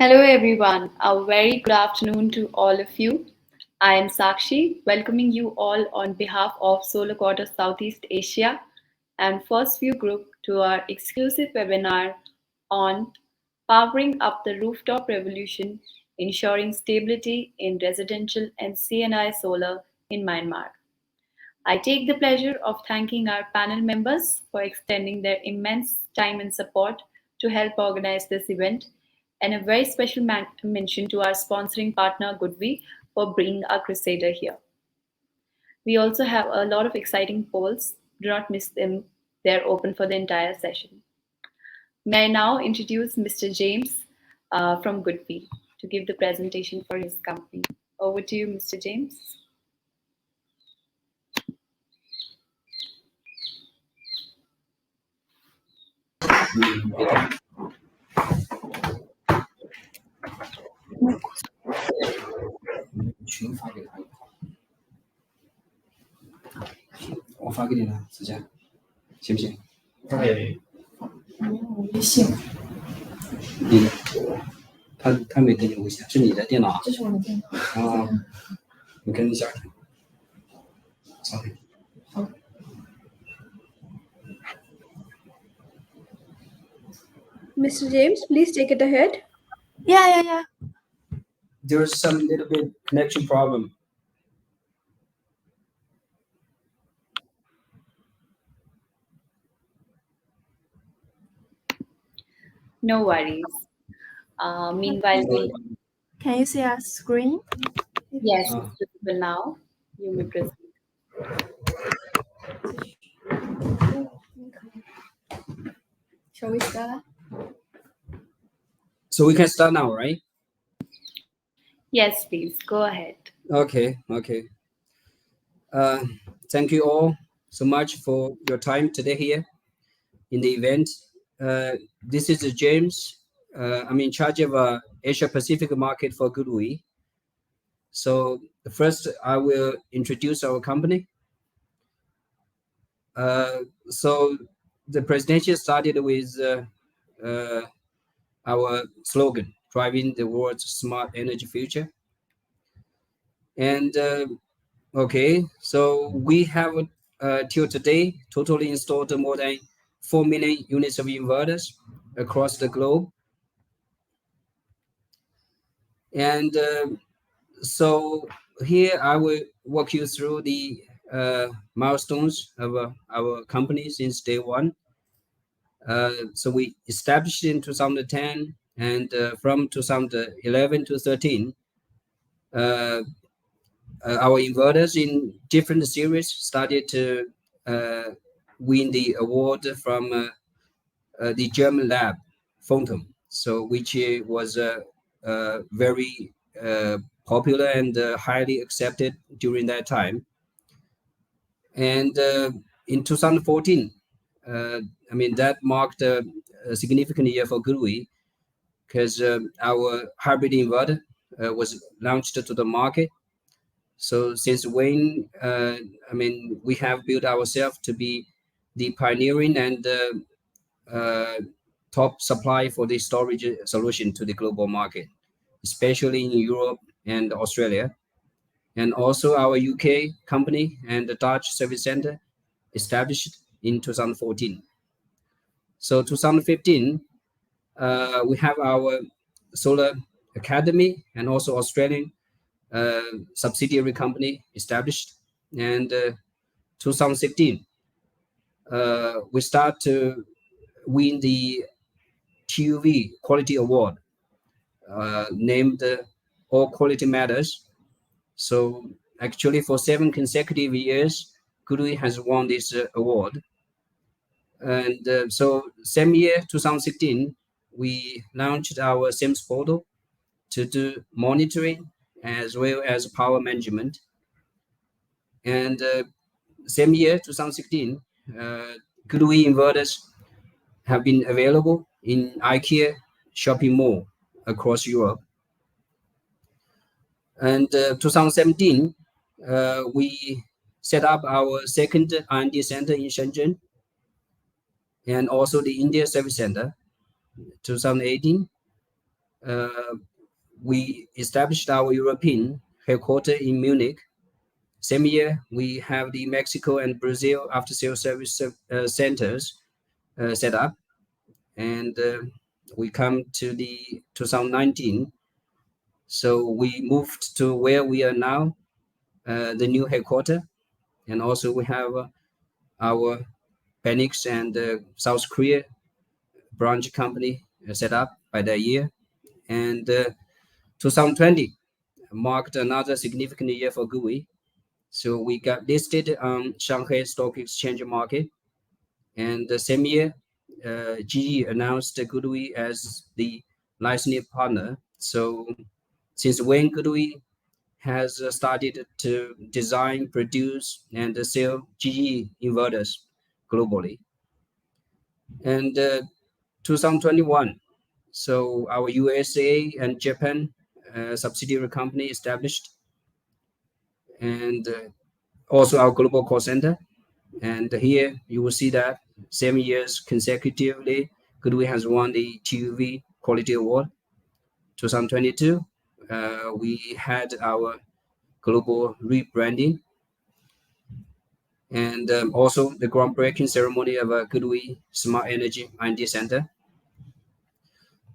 Hello everyone, a very good afternoon to all of you. I am Sakshi, welcoming you all on behalf of Solar Quarter Southeast Asia and First View Group to our exclusive webinar on Powering Up the Rooftop Revolution, Ensuring Stability in Residential and CNI Solar in Myanmar. I take the pleasure of thanking our panel members for extending their immense time and support to help organize this event, and a very special mention to our sponsoring partner Goodwe for bringing our Crusader here. We also have a lot of exciting polls. Do not miss them, they're open for the entire session. May I now introduce Mr. James from Goodwe to give the presentation for his company. Over to you, Mr. James. Mr. James, please take it ahead. Yeah. There's some little bit connection problem. No worries. Meanwhile, Can you see our screen? yes, it's visible now. You may proceed. Shall we start? So we can start now, right? Yes, please go ahead. Okay. Thank you all so much for your time today here in the event. This is James. I'm in charge of Asia Pacific market for Goodwe. So first, I will introduce our company. So the presentation started with our slogan, driving the world's smart energy future. And okay, so we have till today totally installed more than 4 million units of inverters across the globe. And so here I will walk you through the milestones of our company since day one. So we established in 2010, and from 2011 to 13, our inverters in different series started to win the award from the German lab, Phantom. So which was very popular and highly accepted during that time. And in 2014, that marked a significant year for Goodwe because our hybrid inverter was launched to the market. So since when, we have built ourselves to be the pioneering and top supply for the storage solution to the global market, especially in Europe and Australia. And also our UK company and the Dutch service center established in 2014. So 2015, we have our Solar Academy and also Australian subsidiary company established. And 2016, we start to win the TUV Quality Award, named All Quality Matters. So actually for 7 consecutive years, Goodwe has won this award. And so same year, 2016, we launched our SIMS portal to do monitoring as well as power management. And same year, 2016, Goodwe inverters have been available in IKEA shopping mall across Europe. And 2017, we set up our second R&D center in Shenzhen and also the India Service Center. 2018, uh, we established our European headquarters in Munich. Same year, we have the Mexico and Brazil after-sales service centers set up, and we come to the 2019. So we moved to where we are now, the new headquarters, and also we have our Phoenix and South Korea branch company set up by that year. And 2020 marked another significant year for GUI. So we got listed on Shanghai Stock Exchange market. And the same year, GE announced GUI as the licensing partner. So since when GUI has started to design, produce, and sell GE inverters globally. And 2021, so our USA and Japan subsidiary company established, and also our global call center. And here you will see that 7 years consecutively, Goodwill has won the TUV Quality Award. 2022, we had our global rebranding, and also the groundbreaking ceremony of Goodwill Smart Energy R&D Center.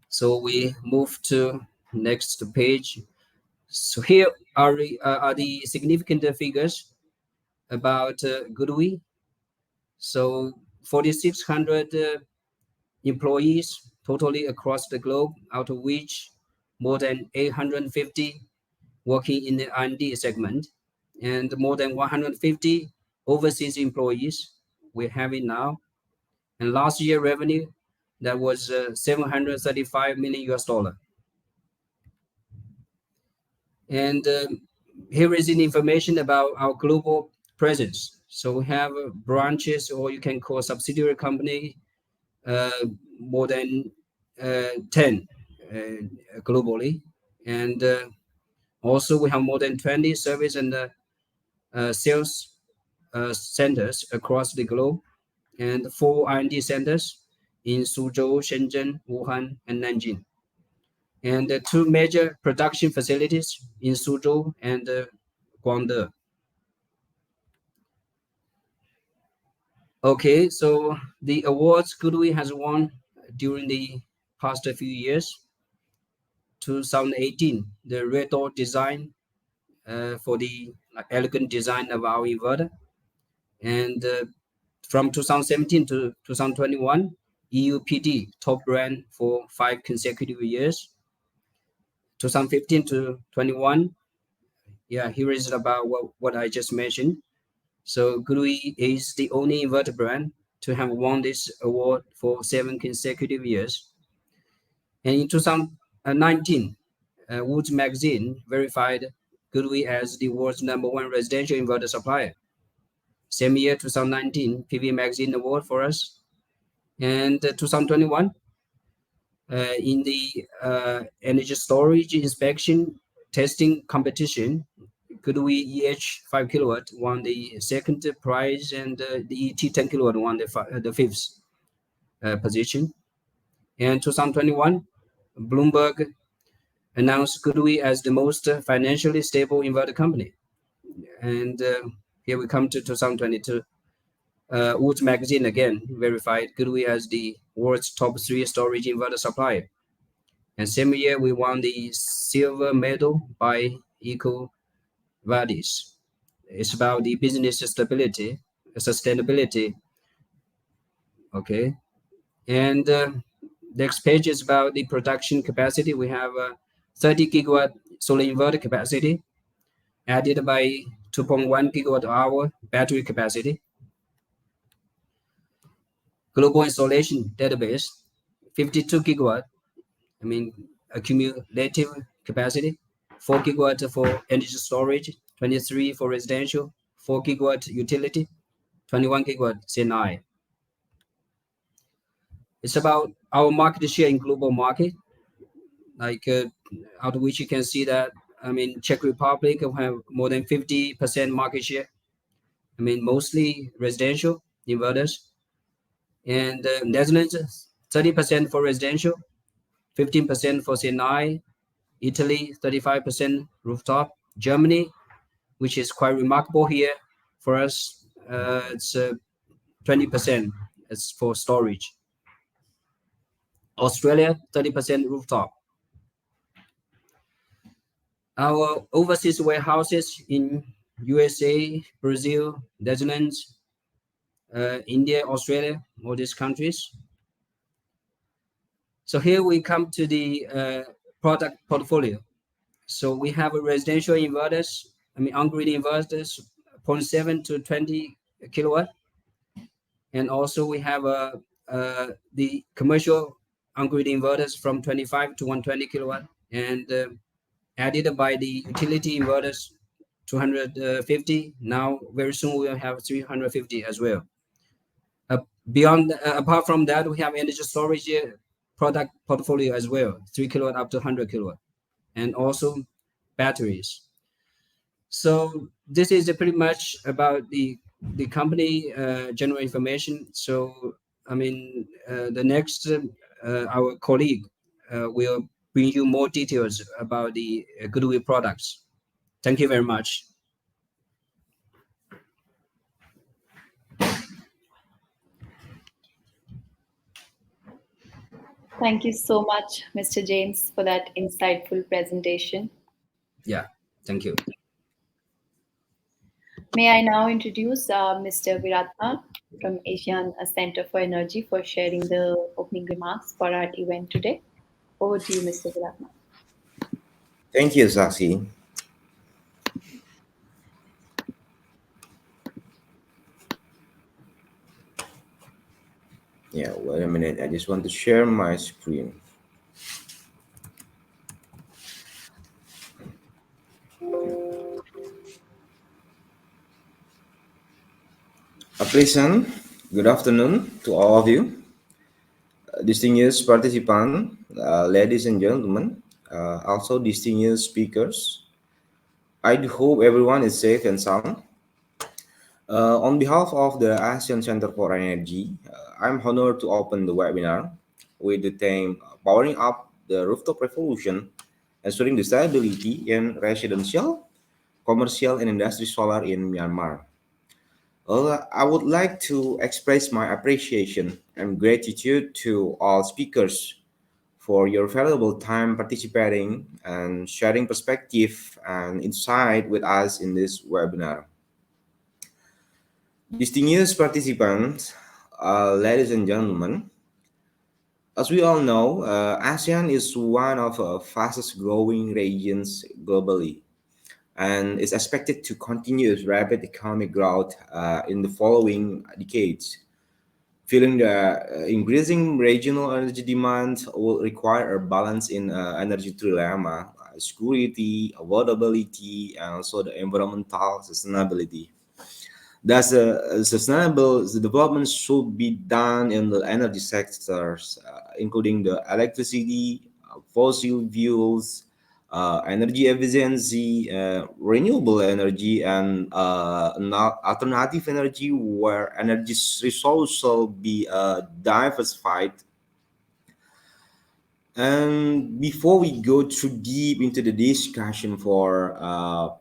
So we move to next page. So here are the significant figures about Goodwill. So 4,600 employees totally across the globe, out of which more than 850 working in the R&D segment, and more than 150 overseas employees we have it now. And last year revenue, that was 735 million US dollar. And here is the information about our global presence. So we have branches, or you can call subsidiary company, more than 10 globally. And also we have more than 20 service and sales centers across the globe, and 4 R&D centers in Suzhou, Shenzhen, Wuhan, and Nanjing, and 2 major production facilities in Suzhou and Guangdong. Okay, so the awards Goodwill has won during the past few years. 2018, the Red Dot design for the elegant design of our inverter, and from 2017 to 2021, EUPD top brand for 5 consecutive years. 2015 to 21, yeah, here is about what I just mentioned. So Goodwill is the only inverter brand to have won this award for 7 consecutive years. And in 2019, Woods magazine verified Goodwill as the world's #1 residential inverter supplier. Same year, 2019, PV magazine award for us. And 2021, in the energy storage inspection testing competition, Goodwill EH 5 kilowatt won the second prize, and the ET 10 kilowatt won the fifth position. And 2021, Bloomberg announced Goodwill as the most financially stable inverter company. And here we come to 2022. Woods magazine again verified Goodwill as the world's top 3 storage inverter supplier. And same year, we won the silver medal by EcoVadis. It's about the business stability, sustainability. Okay. And next page is about the production capacity. We have 30 gigawatt solar inverter capacity, added by 2.1 gigawatt hour battery capacity. Global installation database, 52 gigawatt, accumulative capacity, 4 gigawatt for energy storage, 23 for residential, 4 gigawatt utility, 21 gigawatt CNI. It's about our market share in global market, out of which you can see that, Czech Republic have more than 50% market share. Mostly residential inverters. And Netherlands, 30% for residential, 15% for C&I, Italy 35% rooftop, Germany, which is quite remarkable here for us, it's 20% as for storage. Australia 30% rooftop. Our overseas warehouses in USA, Brazil, Netherlands, India, Australia, all these countries. So here we come to the product portfolio. So we have a residential inverters, on-grid inverters, zero point 0.7 to 20 kilowatt. And also we have the commercial on-grid inverters from 25 to 120 kilowatt, and added by the utility inverters 250. Now very soon we will have 350 as well. Apart from that, we have energy storage product portfolio as well, 3 kilowatt up to 100 kilowatt, and also batteries. So this is pretty much about the company general information. So the next our colleague will bring you more details about the Goodwill products. Thank you very much. Thank you so much, Mr. James, for that insightful presentation. Yeah, thank you. May I now introduce Mr. Viratma from Asian Center for Energy for sharing the opening remarks for our event today. Over to you, Mr. Viratma. Thank you, Saksi. Yeah, wait a minute. I just want to share my screen. A pleasant good afternoon to all of you, distinguished participants, ladies and gentlemen, also distinguished speakers. I do hope everyone is safe and sound. On behalf of the Asian Center for Energy, I'm honored to open the webinar with the theme Powering Up the Rooftop Revolution, Ensuring the Stability in Residential, Commercial and Industry Solar in Myanmar. I would like to express my appreciation and gratitude to all speakers for your valuable time participating and sharing perspective and insight with us in this webinar. Distinguished participants, ladies and gentlemen, as we all know, ASEAN is one of the fastest growing regions globally and is expected to continue its rapid economic growth in the following decades. Feeling the increasing regional energy demand will require a balance in energy trilemma, security, affordability, and also the environmental sustainability. Thus, sustainable development should be done in the energy sectors, including the electricity, fossil fuels, energy efficiency, renewable energy, and alternative energy, where energy resources shall be diversified. And before we go too deep into the discussion for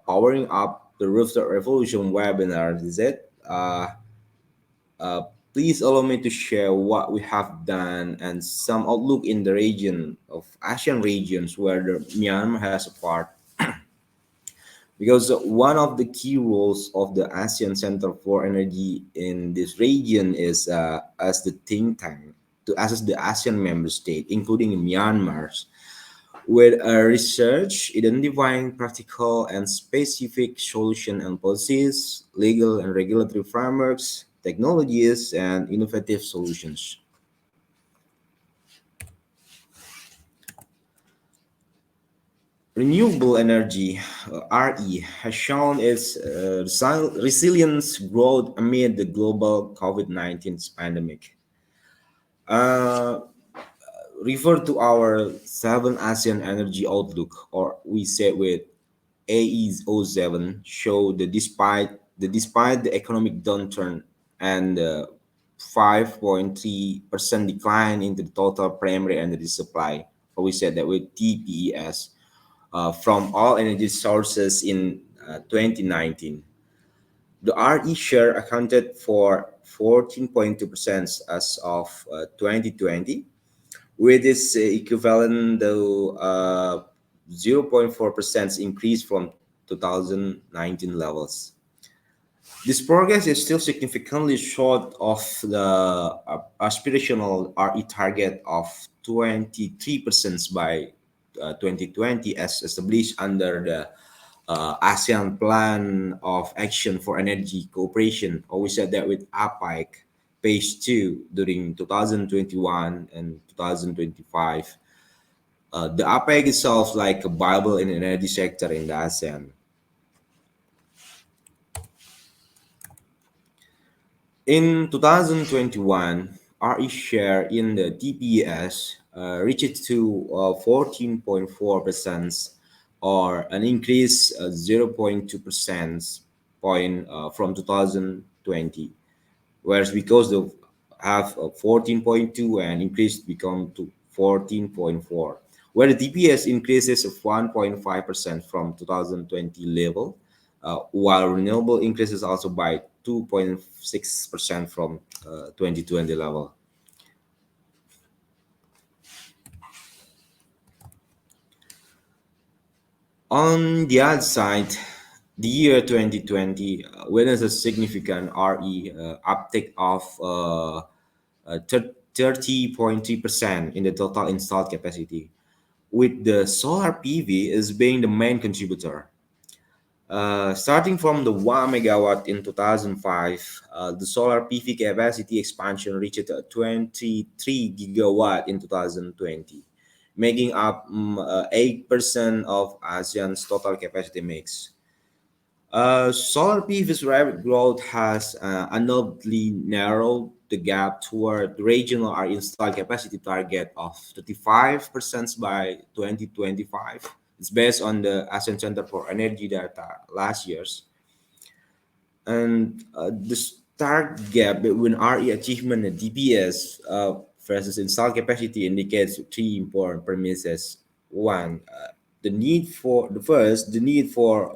powering up the Rooftop Revolution webinar, uh, please allow me to share what we have done and some outlook in the region of Asian regions where the Myanmar has a part. Because one of the key roles of the ASEAN Center for Energy in this region is as the think tank to assess the ASEAN member state, including Myanmar's, with research identifying practical and specific solution and policies, legal and regulatory frameworks, technologies, and innovative solutions. Renewable energy, RE, has shown its resilience growth amid the global COVID-19 pandemic. Refer to our 7 ASEAN Energy Outlook, or we say with AEO7, show that despite the economic downturn and 5.3% decline in the total primary energy supply we said that with TPES, from all energy sources in 2019. The RE share accounted for 14.2% as of 2020, with its equivalent to 0.4% increase from 2019 levels. This progress is still significantly short of the aspirational RE target of 23% by 2020 as established under the ASEAN Plan of Action for Energy Cooperation, or we said that with APIC Phase 2 during 2021 and 2025. The APEC itself like a Bible in the energy sector in the ASEAN. In 2021, RE share in the TPS reached to 14.4%, or an increase 0.2% point from 2020. Whereas because the have 14.2 and increased become to 14.4, where the TPS increases of 1.5% from 2020 level, while renewable increases also by 2.6% from 2020 level. On the other side, the year 2020 witnessed a significant RE uptick of 30.3% in the total installed capacity, with the solar PV as being the main contributor. Starting from the 1 megawatt in 2005, the solar PV capacity expansion reached 23 gigawatt in 2020, making up 8% of ASEAN's total capacity mix. Solar PV's rapid growth has undoubtedly narrowed the gap toward the regional or installed capacity target of 35% by 2025. It's based on the ASEAN Center for Energy data last year's. And the stark gap between RE achievement and DPS versus installed capacity indicates three important premises. One, the need for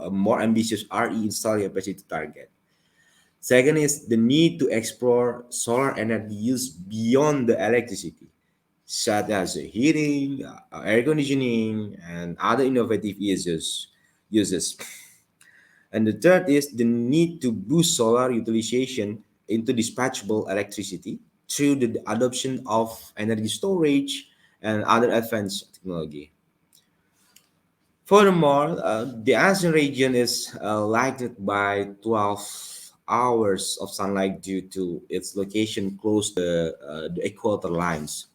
a more ambitious RE installed capacity target. Second is the need to explore solar energy use beyond the electricity, such as heating, air conditioning, and other innovative uses. And the third is the need to boost solar utilization into dispatchable electricity through the adoption of energy storage and other advanced technology. Furthermore, the ASEAN region is lighted by 12 hours of sunlight due to its location close to the equator lines.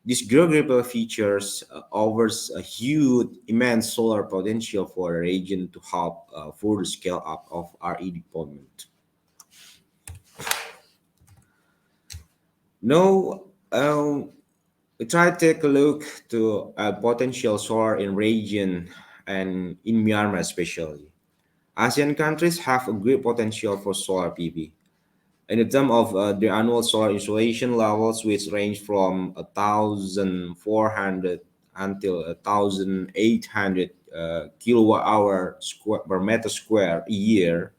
This geographical features offers a huge, immense solar potential for the region to help further scale up of RE deployment. Now, we try to take a look to potential solar in region and in Myanmar especially. ASEAN countries have a great potential for solar PV. In the term of the annual solar installation levels, which range from 1,400 until 1,800 kilowatt hour per meter square a year,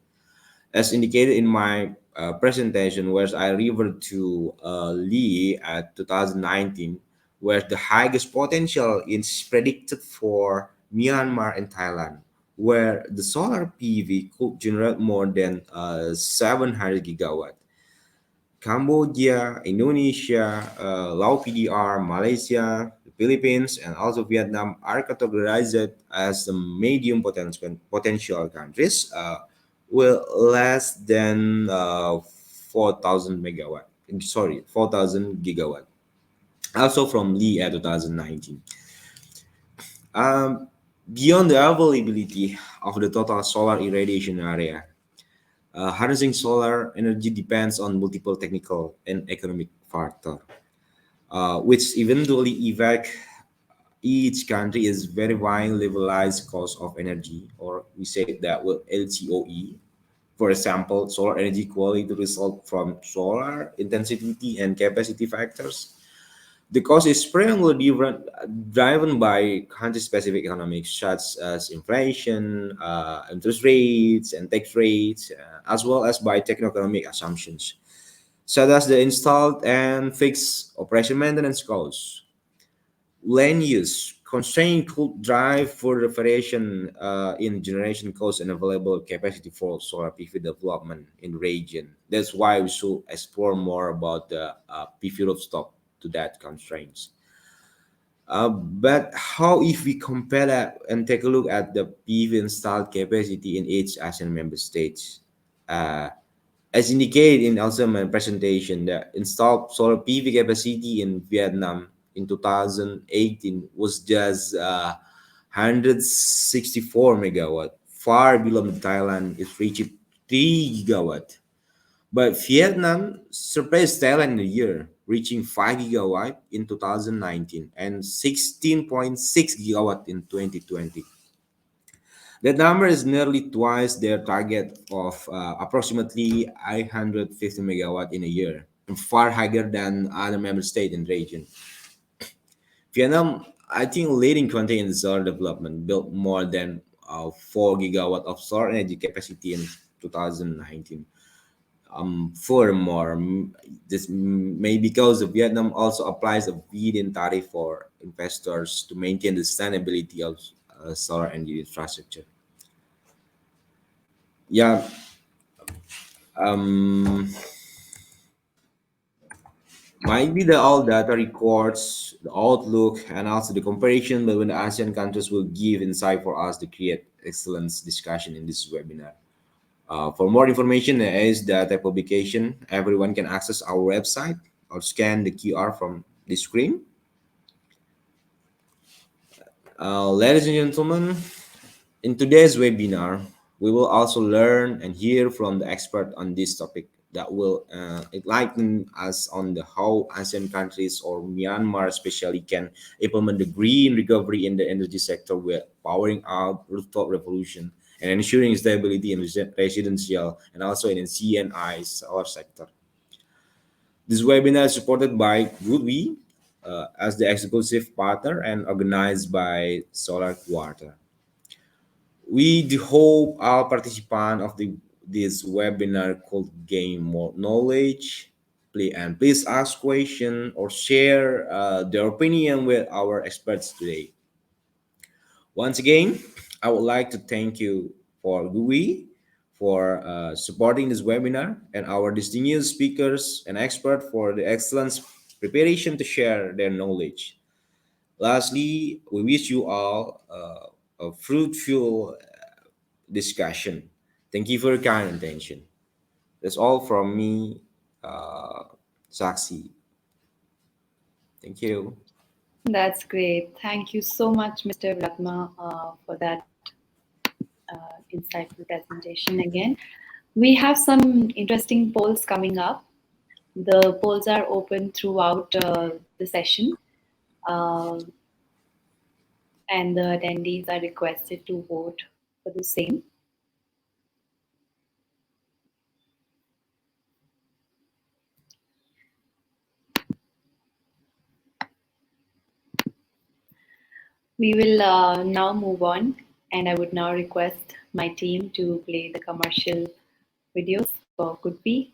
as indicated in my presentation, where I referred to Lee at 2019, where the highest potential is predicted for Myanmar and Thailand, where the solar PV could generate more than 700 gigawatt. Cambodia, Indonesia, Laos PDR, Malaysia, the Philippines, and also Vietnam are categorized as the medium potential countries with less than 4,000 megawatt. Sorry, 4,000 gigawatt. Also from Lee at 2019. Beyond the availability of the total solar irradiation area, harnessing solar energy depends on multiple technical and economic factors, which eventually affect each country is verifying levelized cost of energy, or we say that with LCOE. For example, solar energy quality result from solar intensity and capacity factors. The cost is primarily driven by country-specific economics such as inflation, interest rates, and tax rates, as well as by techno-economic assumptions, such as the installed and fixed operation maintenance costs. Land use constraint could drive further variation in generation costs and available capacity for solar PV development in the region. That's why we should explore more about the PV rooftop to that constraints. But how if we compare that and take a look at the PV installed capacity in each ASEAN member states? Uh, as indicated in also my presentation, the installed solar PV capacity in Vietnam in 2018 was just 164 megawatt, far below Thailand. It reached 3 gigawatt. But Vietnam surpassed Thailand in a year, reaching 5 gigawatt in 2019 and 16.6 gigawatt in 2020. That number is nearly twice their target of approximately 850 megawatt in a year, and far higher than other member states in the region. Vietnam, I think, leading country in solar development, built more than 4 gigawatt of solar energy capacity in 2019. Furthermore, this may because Vietnam also applies a feed-in tariff for investors to maintain the sustainability of solar energy infrastructure. Yeah, um, might be the all data records, the outlook, and also the comparison between the ASEAN countries will give insight for us to create excellent discussion in this webinar. For more information, there is data publication. Everyone can access our website or scan the QR from the screen. Ladies and gentlemen, in today's webinar, we will also learn and hear from the expert on this topic that will enlighten us on the how ASEAN countries or Myanmar especially can implement the green recovery in the energy sector with powering up rooftop revolution and ensuring stability in residential and also in the CNI solar sector. This webinar is supported by Goodwe as the exclusive partner and organized by Solar Quarter. We do hope all participants of this webinar could gain more knowledge. Please ask questions or share their opinion with our experts today. Once again, I would like to thank you for GUI for supporting this webinar and our distinguished speakers and experts for the excellent preparation to share their knowledge. Lastly, we wish you all a fruitful discussion. Thank you for your kind attention. That's all from me, Saksi. Thank you. That's great. Thank you so much, Mr. Ratma, for that insightful presentation again. We have some interesting polls coming up. The polls are open throughout the session, uh, and the attendees are requested to vote for the same. We will now move on, and I would now request my team to play the commercial videos for Goodby.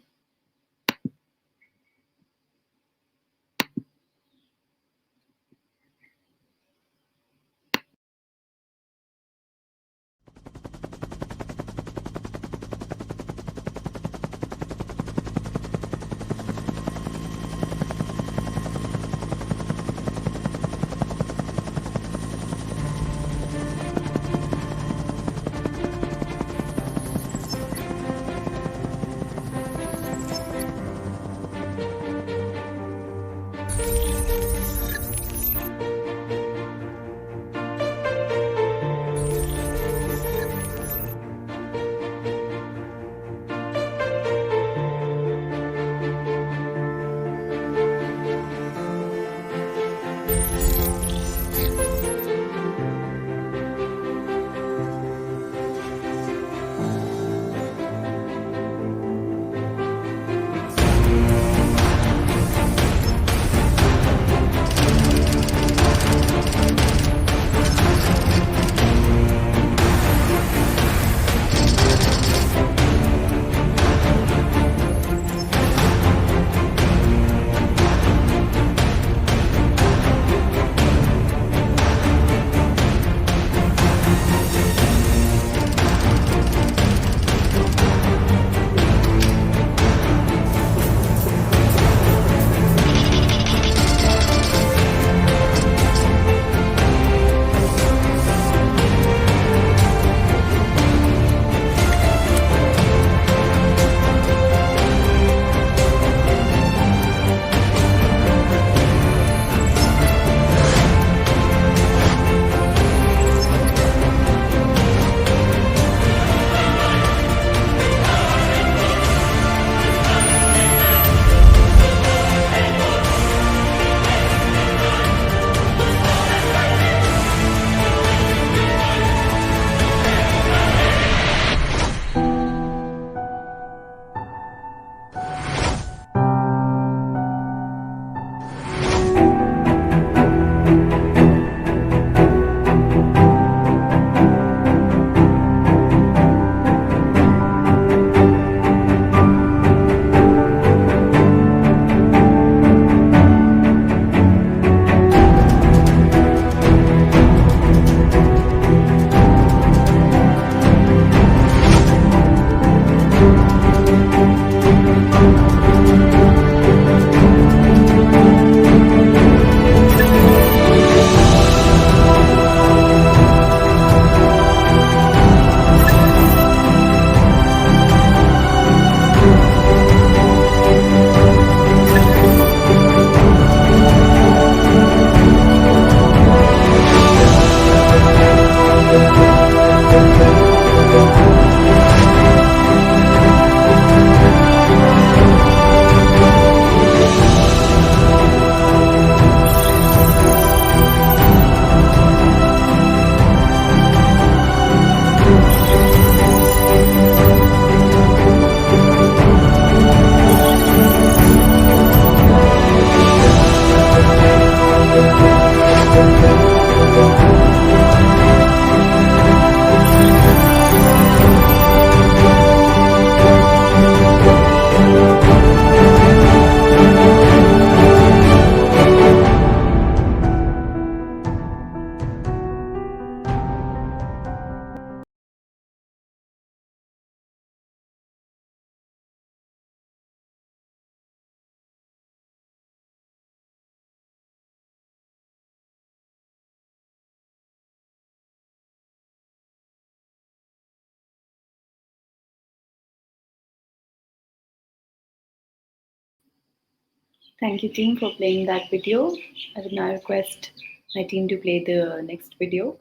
Thank you, team, for playing that video. I would now request my team to play the next video.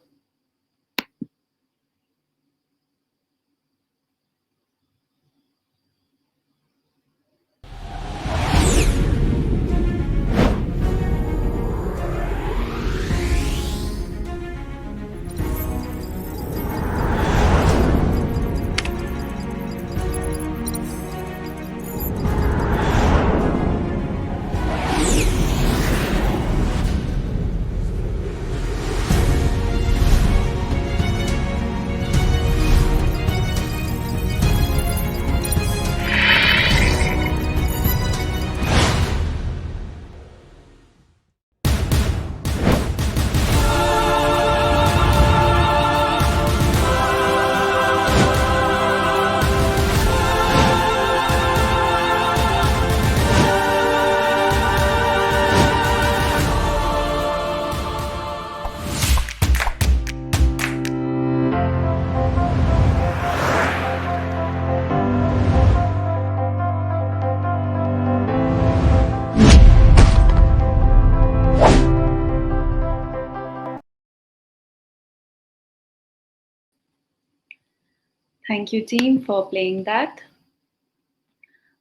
Thank you, team, for playing that.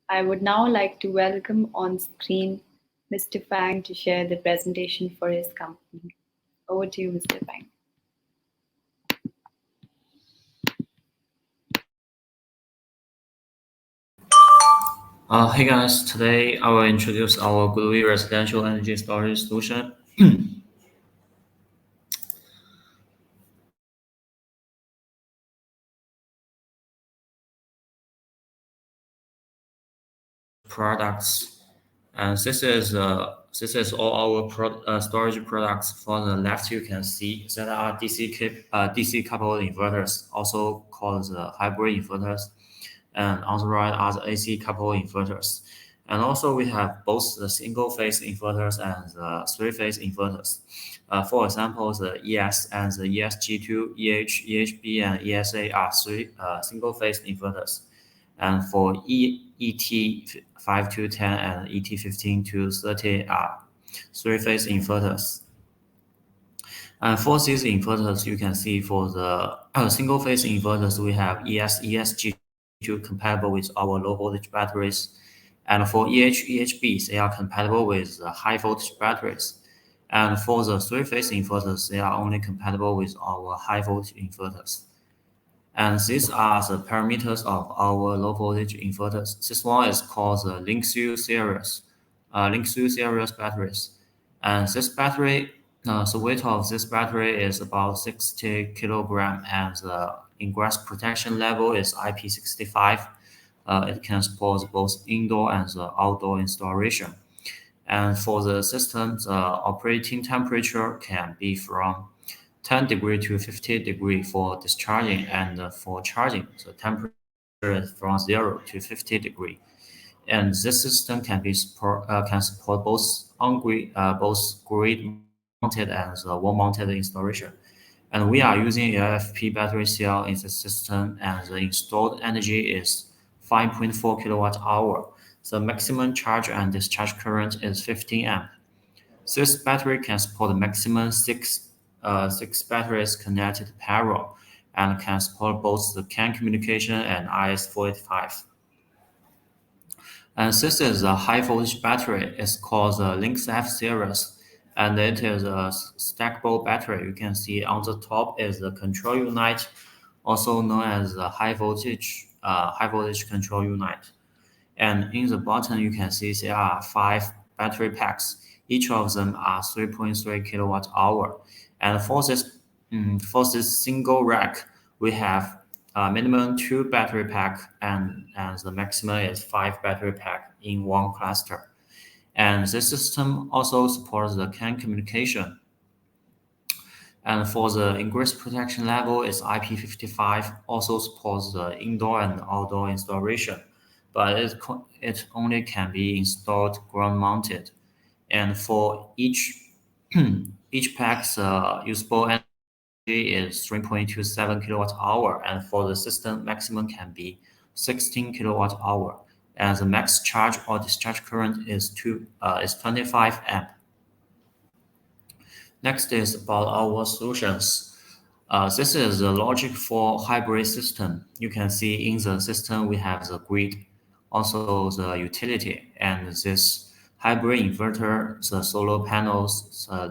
I would now like to welcome on screen Mr. Fang to share the presentation for his company. Over to you, Mr. Fang. Hey guys, today I will introduce our GUI residential energy storage solution. Products, and this is all our storage products. For the left, you can see that are DC coupled inverters, also called the hybrid inverters, and on the right are the AC coupled inverters. And also we have both the single phase inverters and the three phase inverters. For example, the ES and the ESG2, EH, EHB, and ESA are three single phase inverters. And for ET 5 to 10 and ET 15 to 30 are three phase inverters. And for these inverters, you can see for the single phase inverters, we have ESG2 compatible with our low voltage batteries. And for EHBs, they are compatible with the high voltage batteries. And for the three phase inverters, they are only compatible with our high voltage inverters. And these are the parameters of our low voltage inverters. This one is called the LinkSU series, batteries. And this battery, the weight of this battery is about 60 kilogram, and the ingress protection level is IP65. It can support both indoor and the outdoor installation. And for the system, the operating temperature can be from 10 degree to 50 degree for discharging, and for charging, the temperature is from 0 to 50 degree. And this system can support both both grid mounted and the wall mounted installation. And we are using LFP battery cell in the system, and the installed energy is 5.4 kilowatt hour. The maximum charge and discharge current is 15 amp. This battery can support maximum six batteries connected parallel, and can support both the CAN communication and IS-485. And this is a high voltage battery. It's called the LinkSF series, and it is a stackable battery. You can see on the top is the control unit, also known as the high voltage control unit. And in the bottom, you can see there are 5 battery packs. Each of them are 3.3 kilowatt hour. And for this single rack, we have minimum 2 battery pack and the maximum is 5 battery pack in one cluster. And this system also supports the CAN communication. And for the ingress protection level, it's IP55, also supports the indoor and outdoor installation, but it only can be installed ground mounted. And for each each pack's usable energy is 3.27 kilowatt hour, and for the system maximum can be 16 kilowatt hour, and the max charge or discharge current is 25 amp. Next is about our solutions. This is the logic for hybrid system. You can see in the system we have the grid, also the utility, and this hybrid inverter, the solar panels, the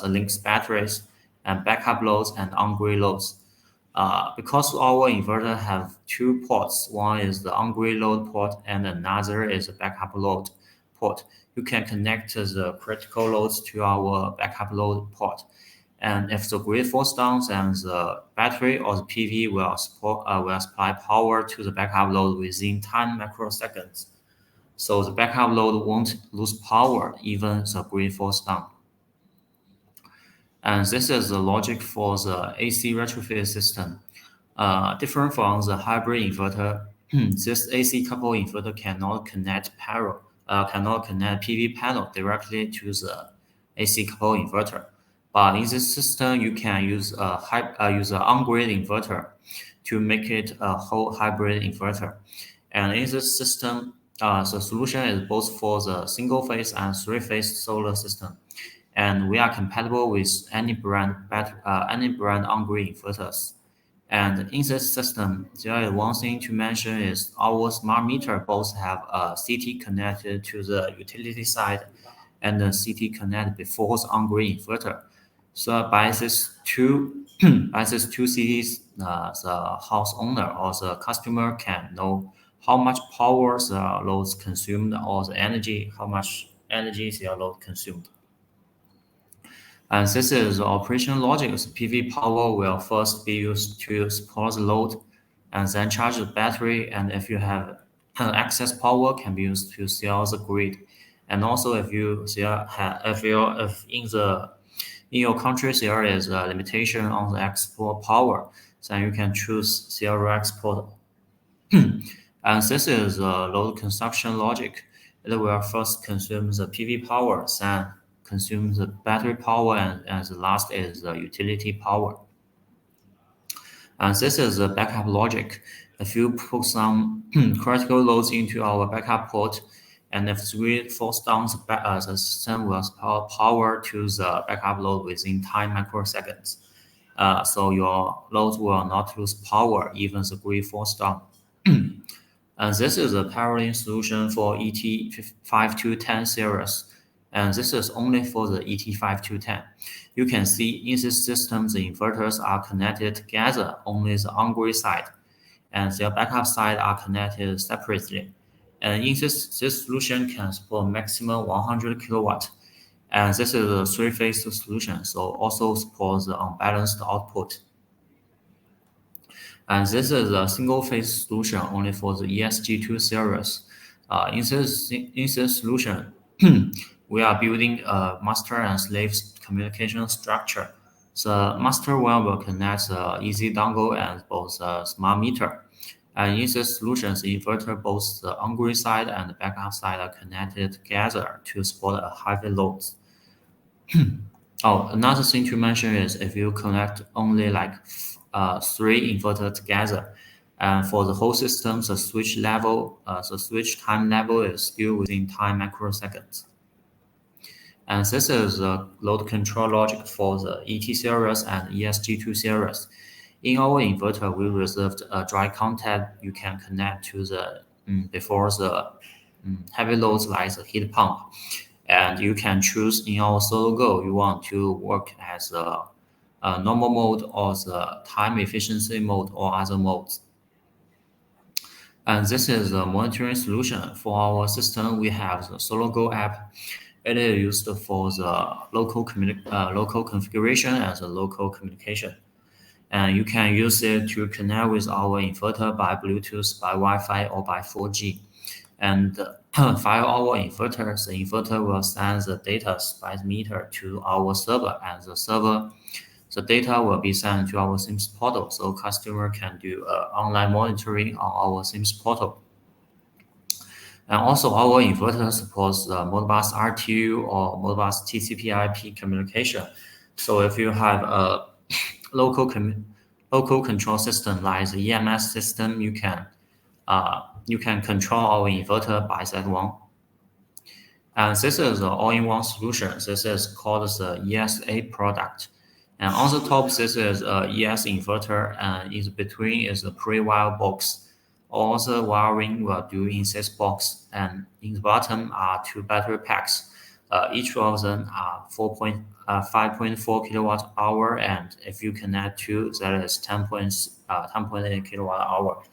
links batteries, and backup loads and on-grid loads. Because our inverter have 2 ports, one is the on-grid load port and another is a backup load port. You can connect the critical loads to our backup load port. And if the grid falls down, then the battery or the PV will supply power to the backup load within 10 microseconds. So the backup load won't lose power even the grid falls down. And this is the logic for the AC retrofit system. Different from the hybrid inverter, this AC coupled inverter cannot connect PV panel directly to the AC coupled inverter. But in this system, you can use an on-grid inverter to make it a whole hybrid inverter. And in this system, the solution is both for the single-phase and three-phase solar system. And we are compatible with any brand on-grid inverters. And in this system, there is one thing to mention is our smart meter both have a CT connected to the utility side and the CT connected before the on-grid inverter. So by these two CTs, the house owner or the customer can know how much power the loads consumed or how much energy the load consumed. And this is the operation logic. The PV power will first be used to support the load and then charge the battery. And if you have excess power, can be used to sell the grid. And also, if in your country there is a limitation on the export power, then you can choose zero export. And this is load consumption logic. It will first consume the PV power, then consume the battery power, and the last is the utility power. And this is the backup logic. If you put some critical loads into our backup port, and if the grid falls down, the system will supply power to the backup load within 10 microseconds. So your load will not lose power even the grid falls down. And this is a paralleling solution for ET5210 series. And this is only for the ET5210. You can see in this system, the inverters are connected together, only the on-grid side, and their backup side are connected separately. And in this solution can support maximum 100 kilowatt. And this is a three-phase solution, so also supports the unbalanced output. And this is a single-phase solution only for the ESG2 series. In this solution, we are building a master and slave communication structure. The master one will connect the easy dongle and both the smart meter. And in this solution, the inverter, both the on-grid side and the backup side are connected together to support a heavy load. Another thing to mention is if you connect only like 3 inverters together, and for the whole system, the switch time level is still within 10 microseconds. And this is the load control logic for the ET series and ESG2 series. In our inverter, we reserved a dry contact you can connect to the before the heavy loads like the heat pump. And you can choose in our Solo Go you want to work as a normal mode or the time efficiency mode or other modes. And this is the monitoring solution for our system. We have the Solo Go app. It is used for the local configuration and the local communication. And you can use it to connect with our inverter by Bluetooth, by Wi-Fi, or by 4G. And via our inverter, the inverter will send the data by the meter to our server, and the data will be sent to our SIMS portal, so customer can do online monitoring on our SIMS portal. And also our inverter supports Modbus RTU or Modbus TCP/IP communication. So if you have a local control system like the EMS system, you can control our inverter by that one. And this is an all-in-one solution. This is called the ESA product. And on the top, this is a ES inverter, and in between is a pre-wire box. All the wiring will do in this box, and in the bottom are two battery packs. Each of them are 5.4 kilowatt hour, and if you connect two, that is 10.8 kilowatt hour.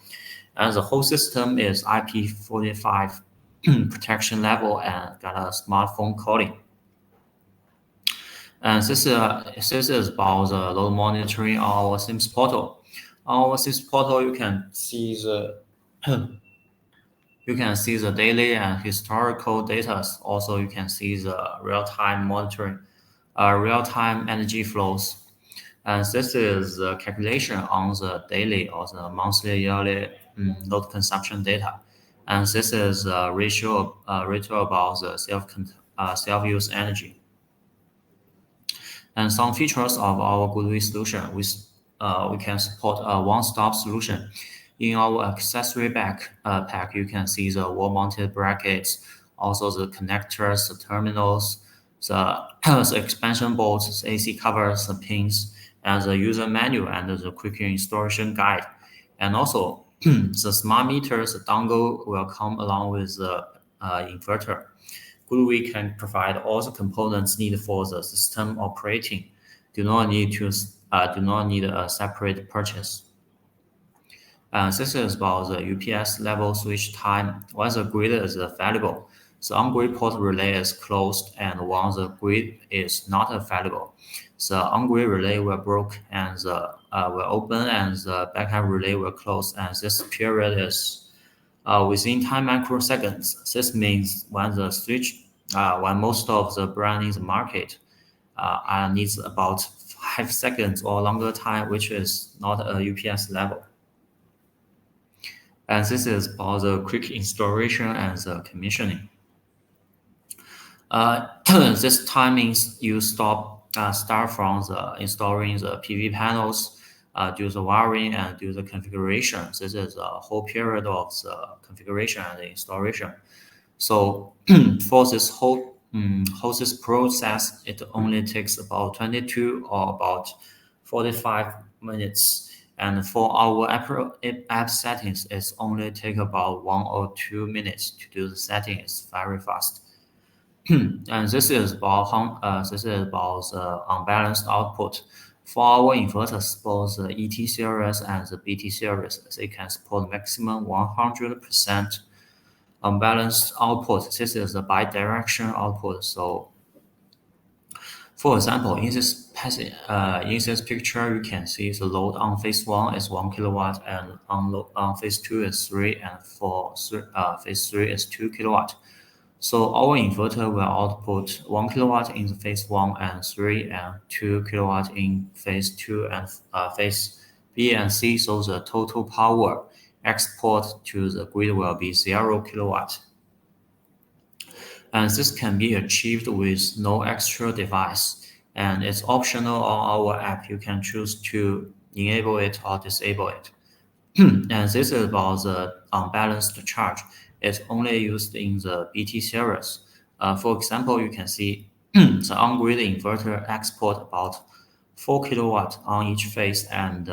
And the whole system is IP45 protection level and got a smartphone calling. And this is about the load monitoring on our SIMS portal. On our SIMS portal, you can see the daily and historical data. Also, you can see the real-time monitoring, real-time energy flows. And this is the calculation on the daily or the monthly, yearly load consumption data. And this is a ratio about the self-use energy. And some features of our Goodwill solution, we can support a one-stop solution. In our accessory pack, you can see the wall-mounted brackets, also the connectors, the terminals, the expansion boards, the AC covers, the pins, and the user manual and the quick installation guide. And also the smart meters, the dongle will come along with the inverter. Goodwill can provide all the components needed for the system operating. Do not need a separate purchase. This is about the UPS level switch time. When the grid is available, the on-grid port relay is closed, and when the grid is not available, the on-grid relay will break and will open, and the backup relay will close. And this period is within 10 microseconds. This means when the switch, when most of the brand in the market needs about 5 seconds or longer time, which is not a UPS level. And this is about the quick installation and the commissioning. This timings you start from the installing the PV panels, do the wiring and do the configuration. This is the whole period of the configuration and the installation. So for this whole this process, it only takes about 22 or about 45 minutes. And for our app settings, it's only take about 1 or 2 minutes to do the setting. It's very fast. And this is about the unbalanced output. For our inverters, both the ET series and the BT series, they can support maximum 100% unbalanced output. This is the bidirectional output. So, for example, in this picture, you can see the load on phase 1 is 1 kilowatt, and on phase 2 is 3, and for phase 3 is 2 kilowatt. So our inverter will output 1 kilowatt in the phase 1 and 3, and 2 kilowatt in phase 2 and phase B and C. So the total power export to the grid will be 0 kilowatt. And this can be achieved with no extra device. And it's optional on our app. You can choose to enable it or disable it. And this is about the unbalanced charge. It's only used in the BT series. For example, you can see the on-grid inverter export about 4 kilowatt on each phase, and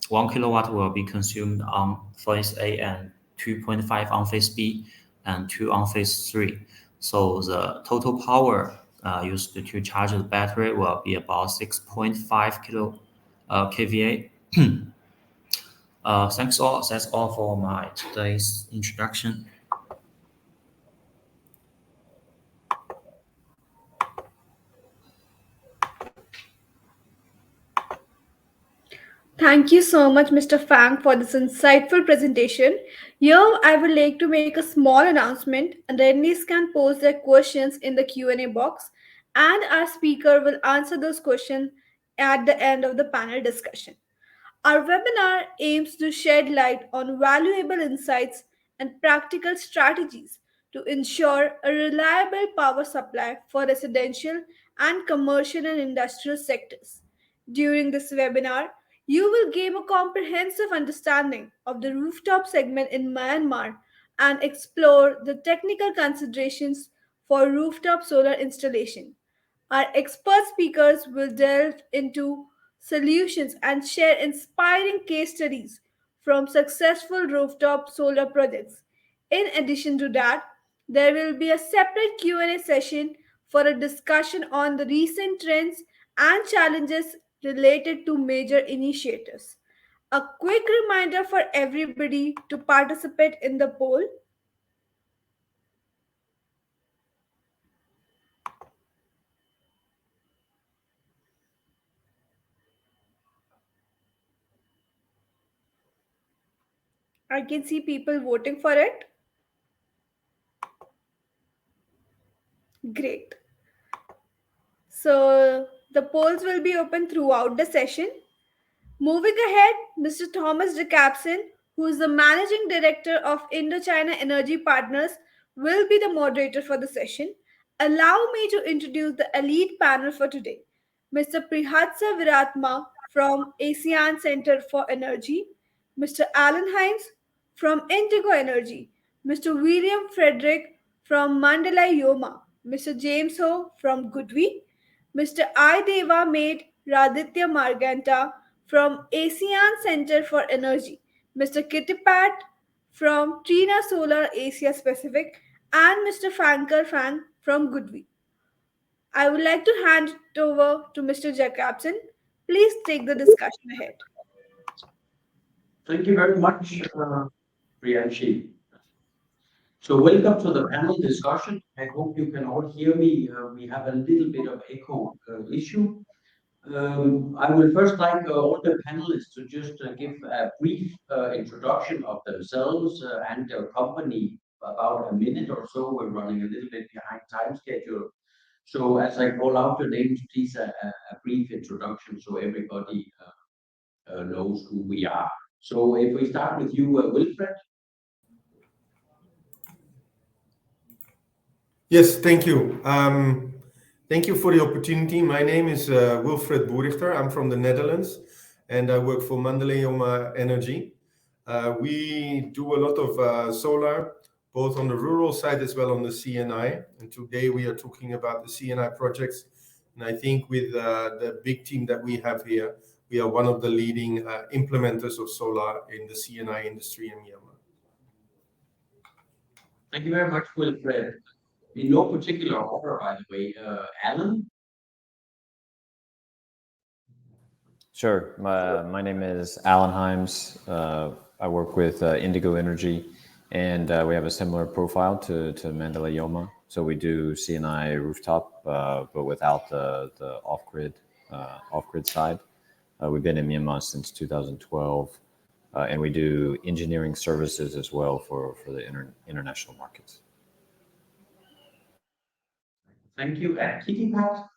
1 kilowatt will be consumed on phase A, and 2.5 on phase B, and 2 on phase 3. So the total power used to charge the battery will be about 6.5 kVA. Thanks all. That's all for my today's introduction. Thank you so much, Mr. Fang, for this insightful presentation. Here, I would like to make a small announcement. Attendees can post their questions in the Q&A box, and our speaker will answer those questions at the end of the panel discussion. Our webinar aims to shed light on valuable insights and practical strategies to ensure a reliable power supply for residential and commercial and industrial sectors. During this webinar, you will gain a comprehensive understanding of the rooftop segment in Myanmar and explore the technical considerations for rooftop solar installation. Our expert speakers will delve into solutions and share inspiring case studies from successful rooftop solar projects. In addition to that, there will be a separate Q&A session for a discussion on the recent trends and challenges related to major initiatives. A quick reminder for everybody to participate in the poll. I can see people voting for it. Great. So the polls will be open throughout the session. Moving ahead, Mr. Thomas Jacobson, who is the Managing Director of Indochina Energy Partners, will be the moderator for the session. Allow me to introduce the elite panel for today. Mr. Prihatsa Viratma from ASEAN Center for Energy, Mr. Alan Himes from Indigo Energy, Mr. William Frederick from Mandalay Yoma, Mr. James Ho from Goodwe, Mr. I. Deva Maid Raditya Marganta from ASEAN Center for Energy, Mr. Kittipat from Trina Solar Asia Pacific, and Mr. Fankar Fan from Goodwe. I would like to hand it over to Mr. Jacobson. Please take the discussion ahead. Thank you very much, Priyanshi. So welcome to the panel discussion. I hope you can all hear me. We have a little bit of echo issue. I will first like all the panelists to just give a brief introduction of themselves and their company, about a minute or so. We're running a little bit behind time schedule. So as I call out your names, please a brief introduction so everybody knows who we are. So if we start with you, Wilfred. Yes, thank you. Thank you for the opportunity. My name is Wilfred Boerichter. I'm from the Netherlands, and I work for Mandalay Yoma Energy. We do a lot of solar, both on the rural side as well on the CNI. And today we are talking about the CNI projects. And I think with the big team that we have here, we are one of the leading implementers of solar in the CNI industry in Myanmar. Thank you very much, Wilfred. In no particular order, by the way, Alan. Sure. My name is Alan Himes. I work with Indigo Energy, and we have a similar profile to Mandalay Yoma. So we do CNI rooftop, but without the off-grid side. We've been in Myanmar since 2012, and we do engineering services as well for the international markets. Thank you. And Kittipat.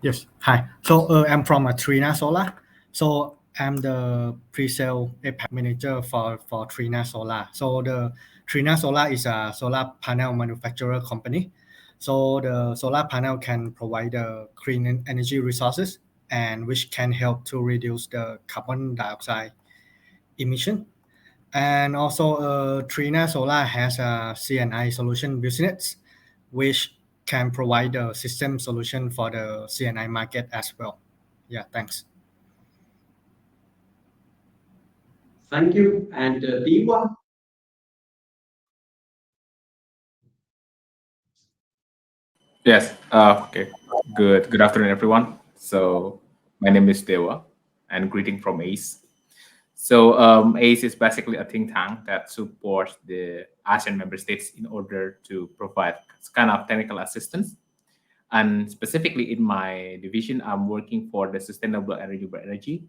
Yes. Hi. So I'm from Trina Solar. So I'm the pre-sale APAC manager for Trina Solar. So the Trina Solar is a solar panel manufacturer company. So the solar panel can provide the clean energy resources, and which can help to reduce the carbon dioxide emission. And also, Trina Solar has a CNI solution business, which can provide the system solution for the CNI market as well. Yeah, thanks. Thank you. And Dewa. Yes. Okay. Good afternoon, everyone. So my name is Dewa, and greeting from ACE. So ACE is basically a think tank that supports the ASEAN member states in order to provide kind of technical assistance. And specifically in my division, I'm working for the sustainable and renewable energy,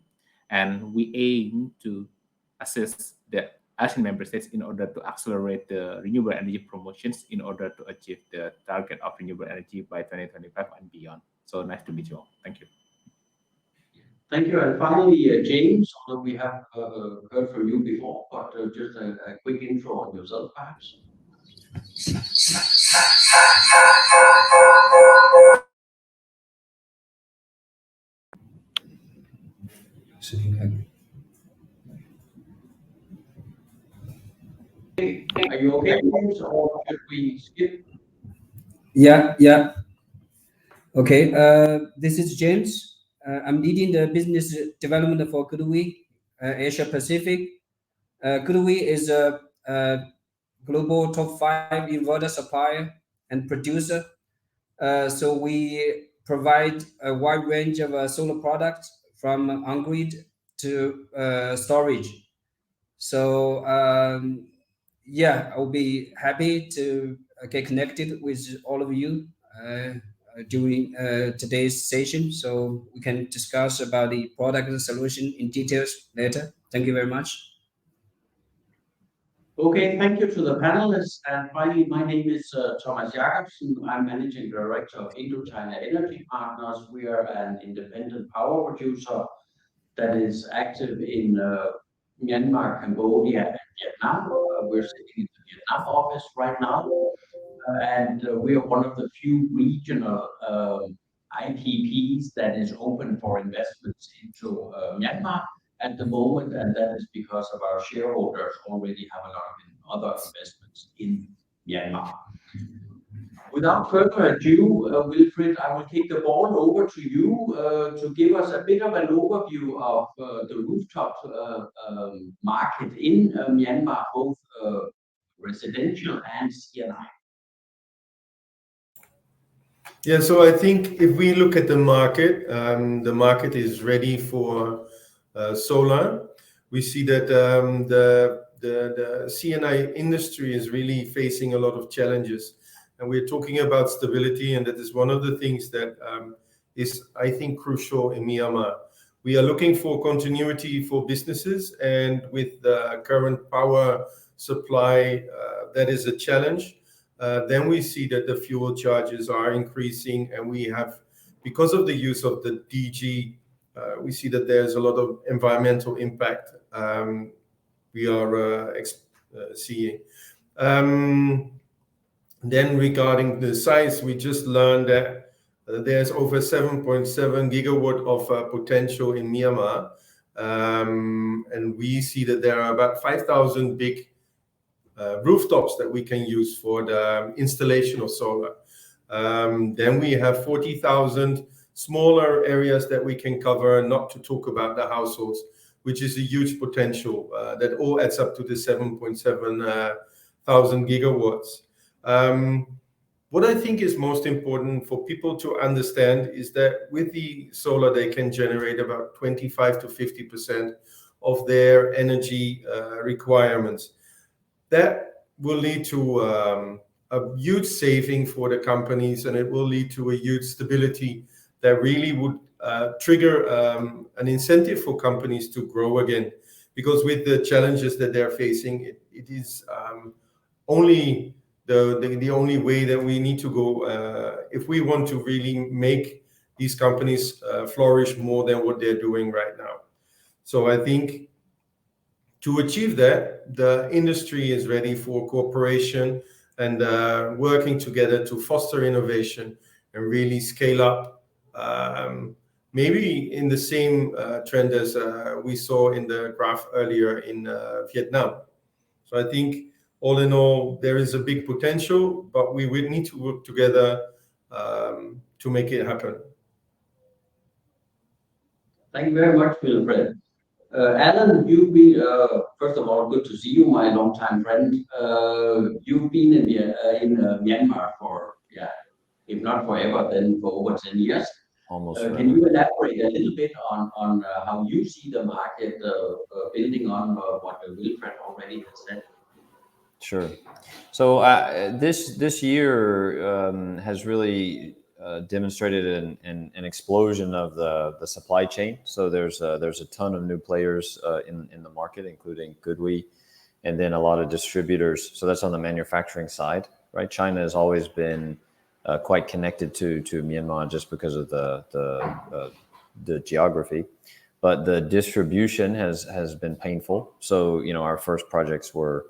and we aim to assist the ASEAN member states in order to accelerate the renewable energy promotions in order to achieve the target of renewable energy by 2025 and beyond. So nice to meet you all. Thank you. Thank you. And finally, James, although we have heard from you before, but just a quick intro on yourself, perhaps. Are you okay, James, or should we skip? Yeah. Okay. This is James. I'm leading the business development for Kudui, Asia Pacific. Kudui is a global top 5 inverter supplier and producer. So we provide a wide range of solar products from on-grid to storage. So yeah, I'll be happy to get connected with all of you during today's session, so we can discuss about the product and solution in details later. Thank you very much. Okay, thank you to the panelists. And finally, my name is Thomas Jacobsen. I'm Managing Director of Indochina Energy Partners. We are an independent power producer that is active in Myanmar, Cambodia, and Vietnam. We're sitting in the Vietnam office right now, and we are one of the few regional IPPs that is open for investments into Myanmar at the moment, and that is because of our shareholders already have a lot of other investments in Myanmar. Without further ado, Wilfried, I will take the ball over to you to give us a bit of an overview of the rooftop market in Myanmar, both residential and C&I. Yeah, so I think if we look at the market is ready for solar. We see that the C&I industry is really facing a lot of challenges. And we're talking about stability, and that is one of the things that is, I think, crucial in Myanmar. We are looking for continuity for businesses, and with the current power supply, that is a challenge. Then we see that the fuel charges are increasing, and we have, because of the use of the DG, we see that there's a lot of environmental impact we are seeing. Then regarding the size, we just learned that there's over 7.7 gigawatt of potential in Myanmar. And we see that there are about 5,000 big rooftops that we can use for the installation of solar. Then we have 40,000 smaller areas that we can cover, not to talk about the households, which is a huge potential that all adds up to the 7.7 thousand gigawatts. What I think is most important for people to understand is that with the solar, they can generate about 25 to 50% of their energy requirements. That will lead to a huge saving for the companies, and it will lead to a huge stability that really would trigger an incentive for companies to grow again. Because with the challenges that they're facing, it is only the only way that we need to go if we want to really make these companies flourish more than what they're doing right now. So I think to achieve that, the industry is ready for cooperation and working together to foster innovation and really scale up, maybe in the same trend as we saw in the graph earlier in Vietnam. So I think all in all, there is a big potential, but we will need to work together to make it happen. Thank you very much, Wilfred. Alan, you've been, first of all, good to see you, my longtime friend. You've been in Myanmar for, yeah, if not forever, then for over 10 years. almost Can forever. you elaborate a little bit on how you see the market building on what Wilfred already has said? Sure. So this year has really demonstrated an explosion of the supply chain. So there's a ton of new players in the market, including GoodWe, and then a lot of distributors. So that's on the manufacturing side, right? China has always been quite connected to Myanmar just because of the geography, but the distribution has been painful. So our first projects were.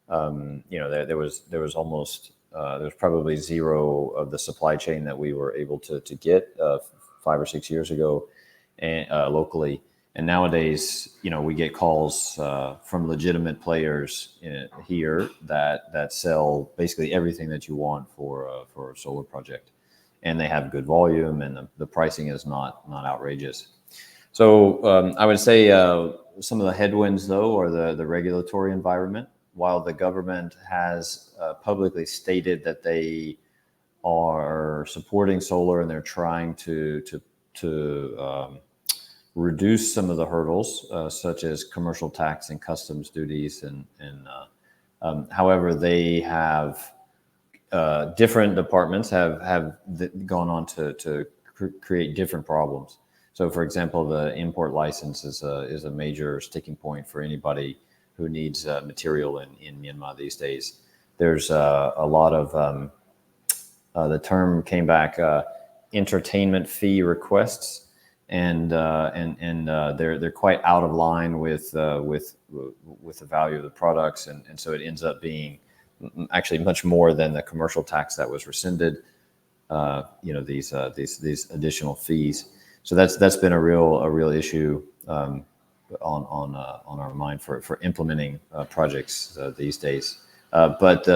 There was almost there was probably zero of the supply chain that we were able to get 5 or 6 years ago, and locally. And nowadays, we get calls from legitimate players here that sell basically everything that you want for a solar project, and they have good volume, and the pricing is not outrageous. So I would say some of the headwinds, though, are the regulatory environment. While the government has publicly stated that they are supporting solar and they're trying to reduce some of the hurdles, such as commercial tax and customs duties, and however, they have different departments have gone on to create different problems. So, for example, the import license is a major sticking point for anybody who needs material in Myanmar these days. There's a lot of the term came back entertainment fee requests, and they're quite out of line with the value of the products, and so it ends up being actually much more than the commercial tax that was rescinded. These additional fees. So that's been a real issue on our mind for implementing projects these days. But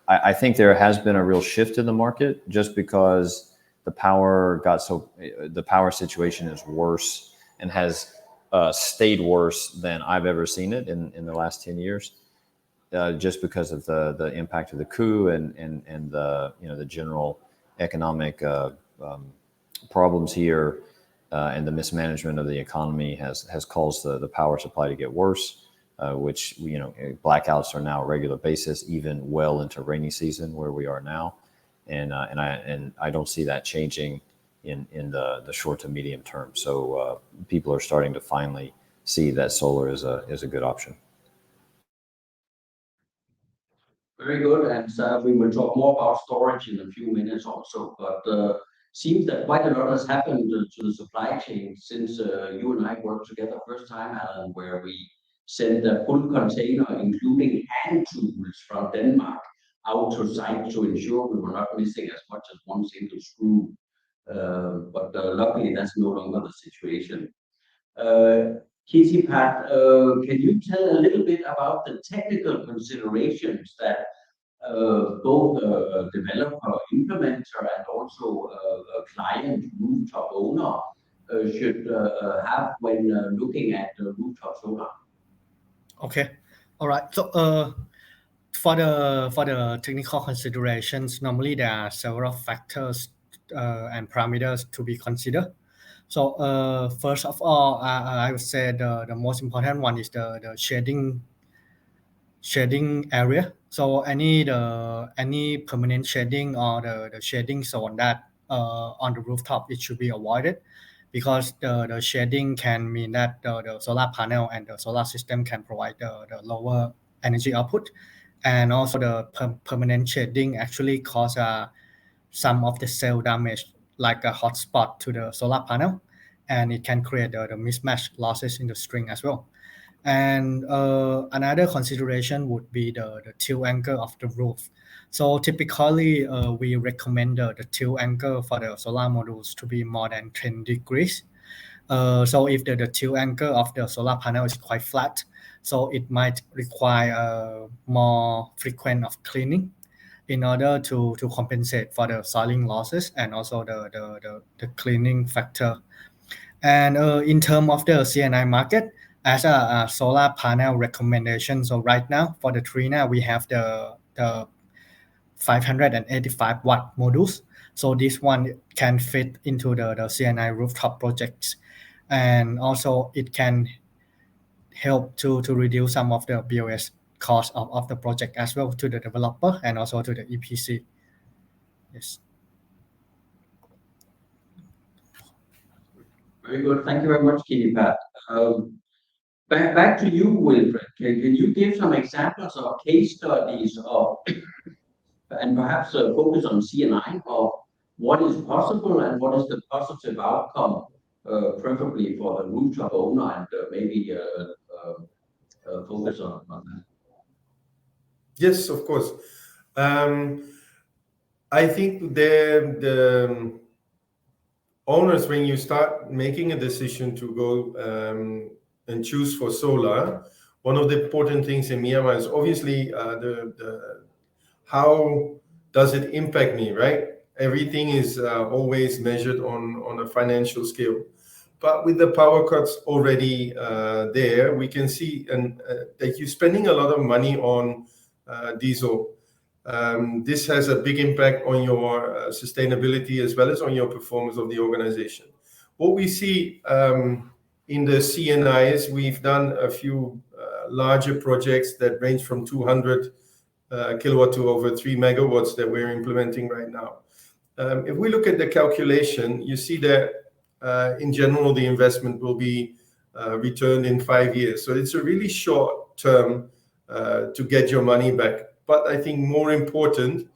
I think there has been a real shift in the market just because the power situation is worse and has stayed worse than I've ever seen it in the last 10 years. Just because of the impact of the coup and the general economic problems here. And the mismanagement of the economy has caused the power supply to get worse, which blackouts are now a regular basis, even well into rainy season where we are now, and I don't see that changing in the short to medium term. So people are starting to finally see that solar is a good option. Very good, and we will talk more about storage in a few minutes also. But seems that quite a lot has happened to the supply chain since you and I worked together first time, Alan, where we sent a full container, including hand tools from Denmark, out to site to ensure we were not missing as much as one single screw. But luckily, that's no longer the situation. Kitipat, can you tell a little bit about the technical considerations that both a developer, implementer, and also a client, rooftop owner should have when looking at rooftop solar? Okay, all right. So for the technical considerations, normally there are several factors and parameters to be considered. So first of all, I would say the most important one is the shading area. So any permanent shading or the shading zone that on the rooftop, it should be avoided, because the shading can mean that the solar panel and the solar system can provide the lower energy output, and also the permanent shading actually cause some of the cell damage, like a hotspot to the solar panel, and it can create the mismatch losses in the string as well. And another consideration would be the tilt angle of the roof. So typically, we recommend the tilt angle for the solar modules to be more than 10 degrees. So if the tilt angle of the solar panel is quite flat, so it might require more frequent of cleaning in order to compensate for the soiling losses and also the cleaning factor. And in terms of the CNI market, as a solar panel recommendation, so right now for the Trina, we have the 585 watt modules. So this one can fit into the CNI rooftop projects, and also it can help to reduce some of the BOS cost of the project as well to the developer and also to the EPC. Yes. Very good. Thank you very much, Kiripat. Back to you, Wilfred. Can you give some examples of case studies of, and perhaps focus on CNI, of what is possible and what is the positive outcome, preferably for the rooftop owner, and maybe focus on that? Yes, of course. I think the owners, when you start making a decision to go and choose for solar, one of the important things in Myanmar is obviously the how does it impact me, right? Everything is always measured on a financial scale. But with the power cuts already there, we can see that you're spending a lot of money on diesel. This has a big impact on your sustainability as well as on your performance of the organization. What we see in the CNIs, we've done a few larger projects that range from 200 kilowatt to over 3 megawatts that we're implementing right now. If we look at the calculation, you see that in general, the investment will be returned in 5 years. So it's a really short term to get your money back. But I think more important,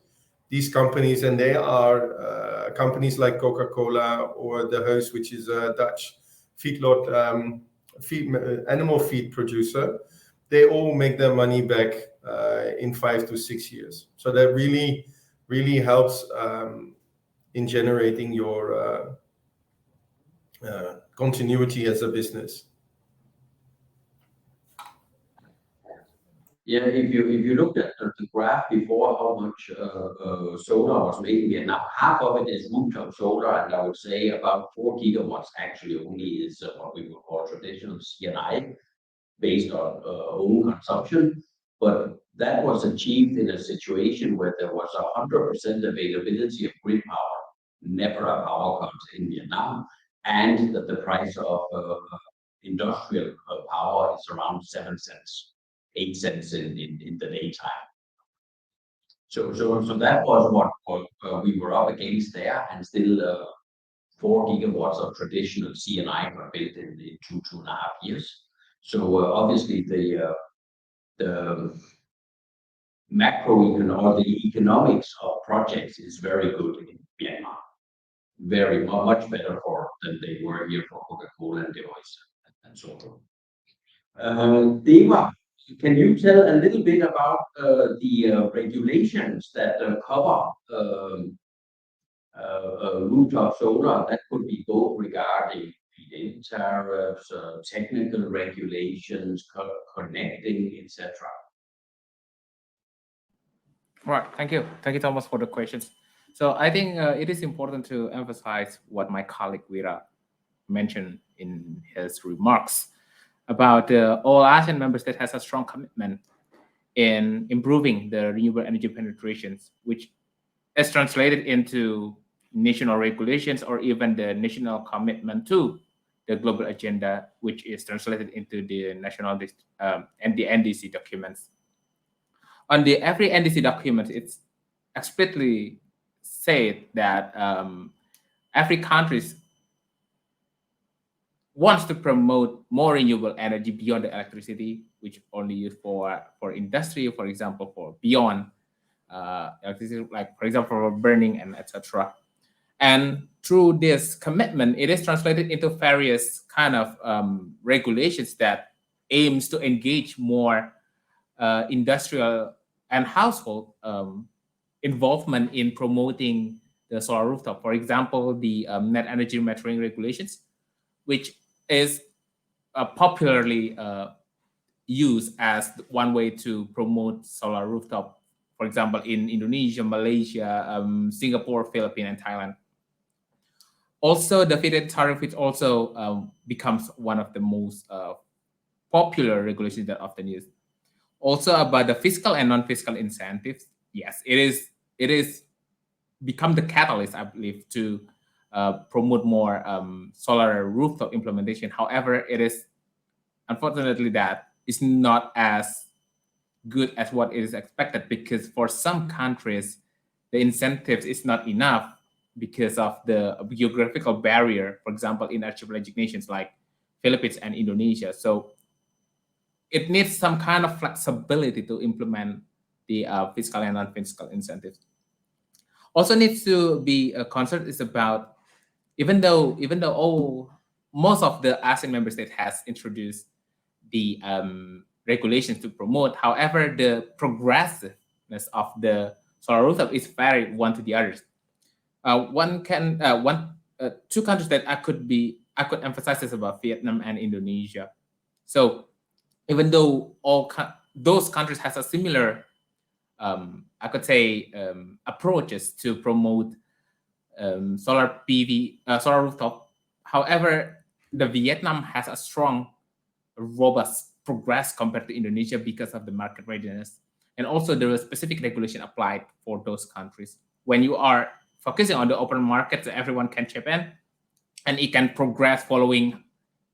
these companies, and they are companies like Coca-Cola or the Heus, which is a Dutch feedlot animal feed producer, they all make their money back in 5 to 6 years. So that really, really helps in generating your continuity as a business. Yeah, if you looked at the graph before, how much solar was made in Vietnam, half of it is rooftop solar, and I would say about 4 gigawatts actually only is what we would call traditional CNI, based on own consumption. But that was achieved in a situation where there was 100% availability of grid power, never a power cut in Vietnam, and that the price of industrial power is around 7 cents, 8 cents in the daytime. So that was what we were up against there, and still 4 gigawatts of traditional CNI were built in 2.5 years. So obviously the the economics of projects is very good in Myanmar, very much better than they were here for Coca-Cola and Deloitte and so on. Deva, can you tell a little bit about the regulations that cover rooftop solar? That could be both regarding feed-in tariffs, technical regulations, connecting, etc. Right. Thank you. Thank you, Thomas, for the questions. So I think it is important to emphasize what my colleague Vira mentioned in his remarks about all ASEAN member states has a strong commitment in improving the renewable energy penetrations, which is translated into national regulations or even the national commitment to the global agenda, which is translated into the national and the NDC documents. On the every NDC document, it's explicitly said that every country wants to promote more renewable energy beyond the electricity, which only used for industry, for example, for beyond electricity, like for example, for burning and etc. And through this commitment, it is translated into various kind of regulations that aims to engage more industrial and household involvement in promoting the solar rooftop. For example, the net energy metering regulations, which is popularly used as one way to promote solar rooftop. For example, in Indonesia, Malaysia, Singapore, Philippines, and Thailand. Also, the feed-in tariff, which also becomes one of the most popular regulations that often used. Also about the fiscal and non-fiscal incentives. Yes, it is become the catalyst, I believe, to promote more solar rooftop implementation. However, it is unfortunately that is not as good as what is expected, because for some countries the incentives is not enough because of the geographical barrier, for example in archipelagic nations like Philippines and Indonesia. So it needs some kind of flexibility to implement the fiscal and non-fiscal incentives. Also needs to be concerned is about, even though all most of the ASEAN member state has introduced the regulations to promote, however the progressiveness of the solar rooftop is very one to the others. Two countries that I could emphasize is about Vietnam and Indonesia. So even though those countries has a similar I could say approaches to promote solar PV, solar rooftop. However, the Vietnam has a strong, robust progress compared to Indonesia because of the market readiness, and also there is specific regulation applied for those countries. When you are focusing on the open market, so everyone can chip in, and it can progress following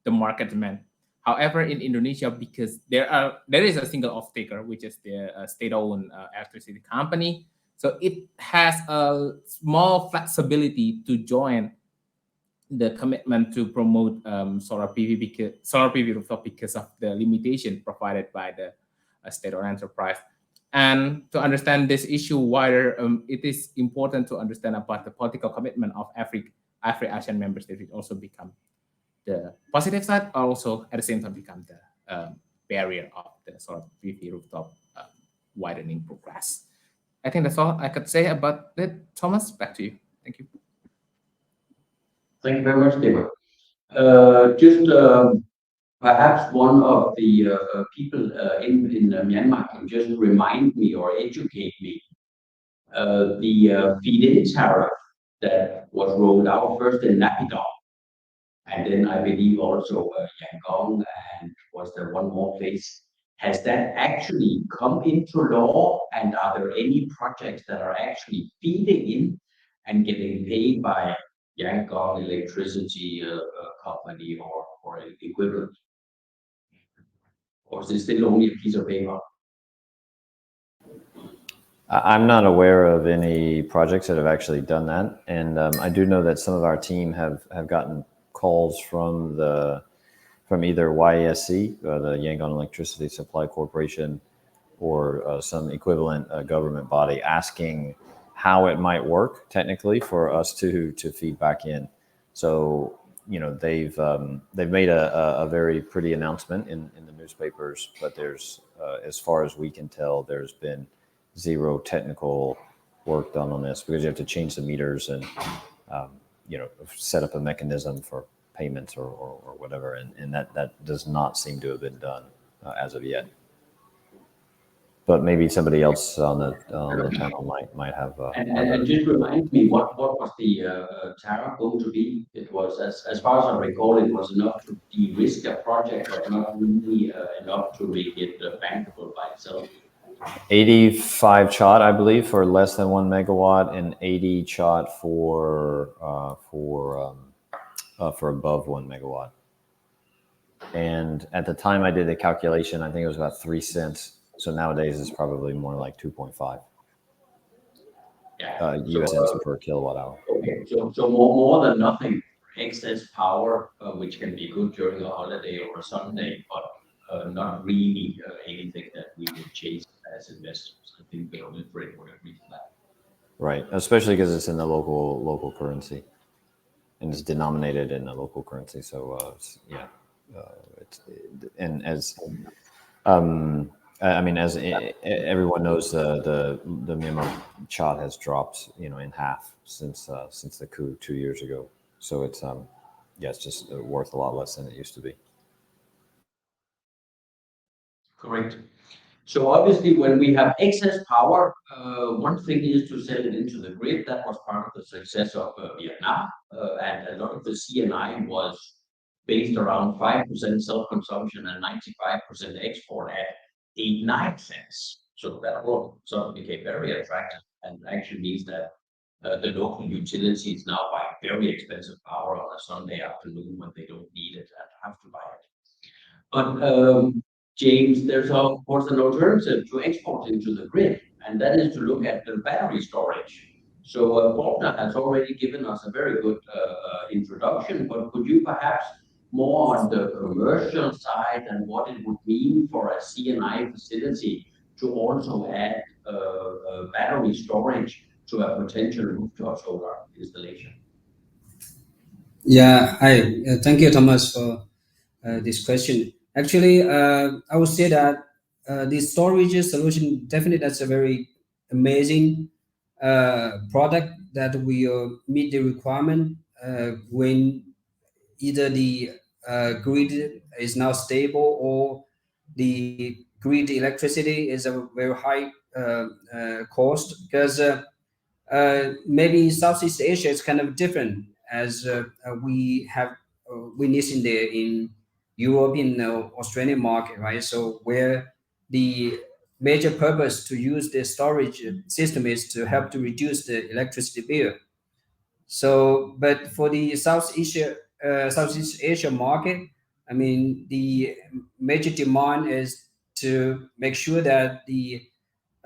the market demand. However, in Indonesia, because there is a single off-taker, which is the state-owned electricity company, so it has a small flexibility to join the commitment to promote solar PV rooftop because of the limitation provided by the state-owned enterprise. And to understand this issue wider, it is important to understand about the political commitment of every ASEAN member state. It also become the positive side, also at the same time become the barrier of the solar PV rooftop widening progress. I think that's all I could say about it. Thomas, back to you. Thank you. Thank you very much, David. Just perhaps one of the people in Myanmar can just remind me or educate me the feed-in tariff that was rolled out first in Naypyidaw, and then I believe also Yangon, and was there one more place? Has that actually come into law, and are there any projects that are actually feeding in and getting paid by Yangon Electricity Company or equivalent? Or is it still only a piece of paper? I'm not aware of any projects that have actually done that, and I do know that some of our team have gotten calls from either YESC, the Yangon Electricity Supply Corporation, or some equivalent government body, asking how it might work technically for us to feed back in. So they've made a very pretty announcement in the newspapers, but there's as far as we can tell, there's been zero technical work done on this, because you have to change the meters and set up a mechanism for payments or whatever, and that does not seem to have been done as of yet. But maybe somebody else on the panel might have. And just remind me, what was the tariff going to be? It was, as far as I recall, it was enough to de-risk a project, but not really enough to make it bankable by itself. 85 chot, I believe, for less than 1 megawatt, and 80 chot for above 1 megawatt. And at the time I did the calculation, I think it was about 3 cents. So nowadays it's probably more like 2.5 US cents per kilowatt hour. Okay, so more than nothing, excess power, which can be good during a holiday or a Sunday, but not really anything that we would chase as investors. I think the only frame would agree to that. Right, especially because it's in the local currency, and it's denominated in the local currency. So as everyone knows, the Myanmar chot has dropped, in half since the coup 2 years ago. So it's it's just worth a lot less than it used to be. Correct. So obviously, when we have excess power, one thing is to sell it into the grid. That was part of the success of Vietnam, and a lot of the CNI was based around 5% self-consumption and 95% export at 8-9 cents. So that will sort of became very attractive, and actually means that the local utilities now buy very expensive power on a Sunday afternoon when they don't need it and have to buy it. But James, there's of course an alternative to exporting to the grid, and that is to look at the battery storage. So Faulkner has already given us a very good introduction, but could you perhaps more on the commercial side and what it would mean for a CNI facility to also add battery storage to a potential rooftop solar installation? Yeah, hi. Thank you, Thomas, for this question. Actually, I would say that the storage solution definitely that's a very amazing product that will meet the requirement when either the grid is now stable or the grid electricity is a very high cost because maybe in Southeast Asia it's kind of different as we have witnessed in the European Australian market, right? So where the major purpose to use the storage system is to help to reduce the electricity bill. So, but for the Southeast Asia market, I mean, the major demand is to make sure that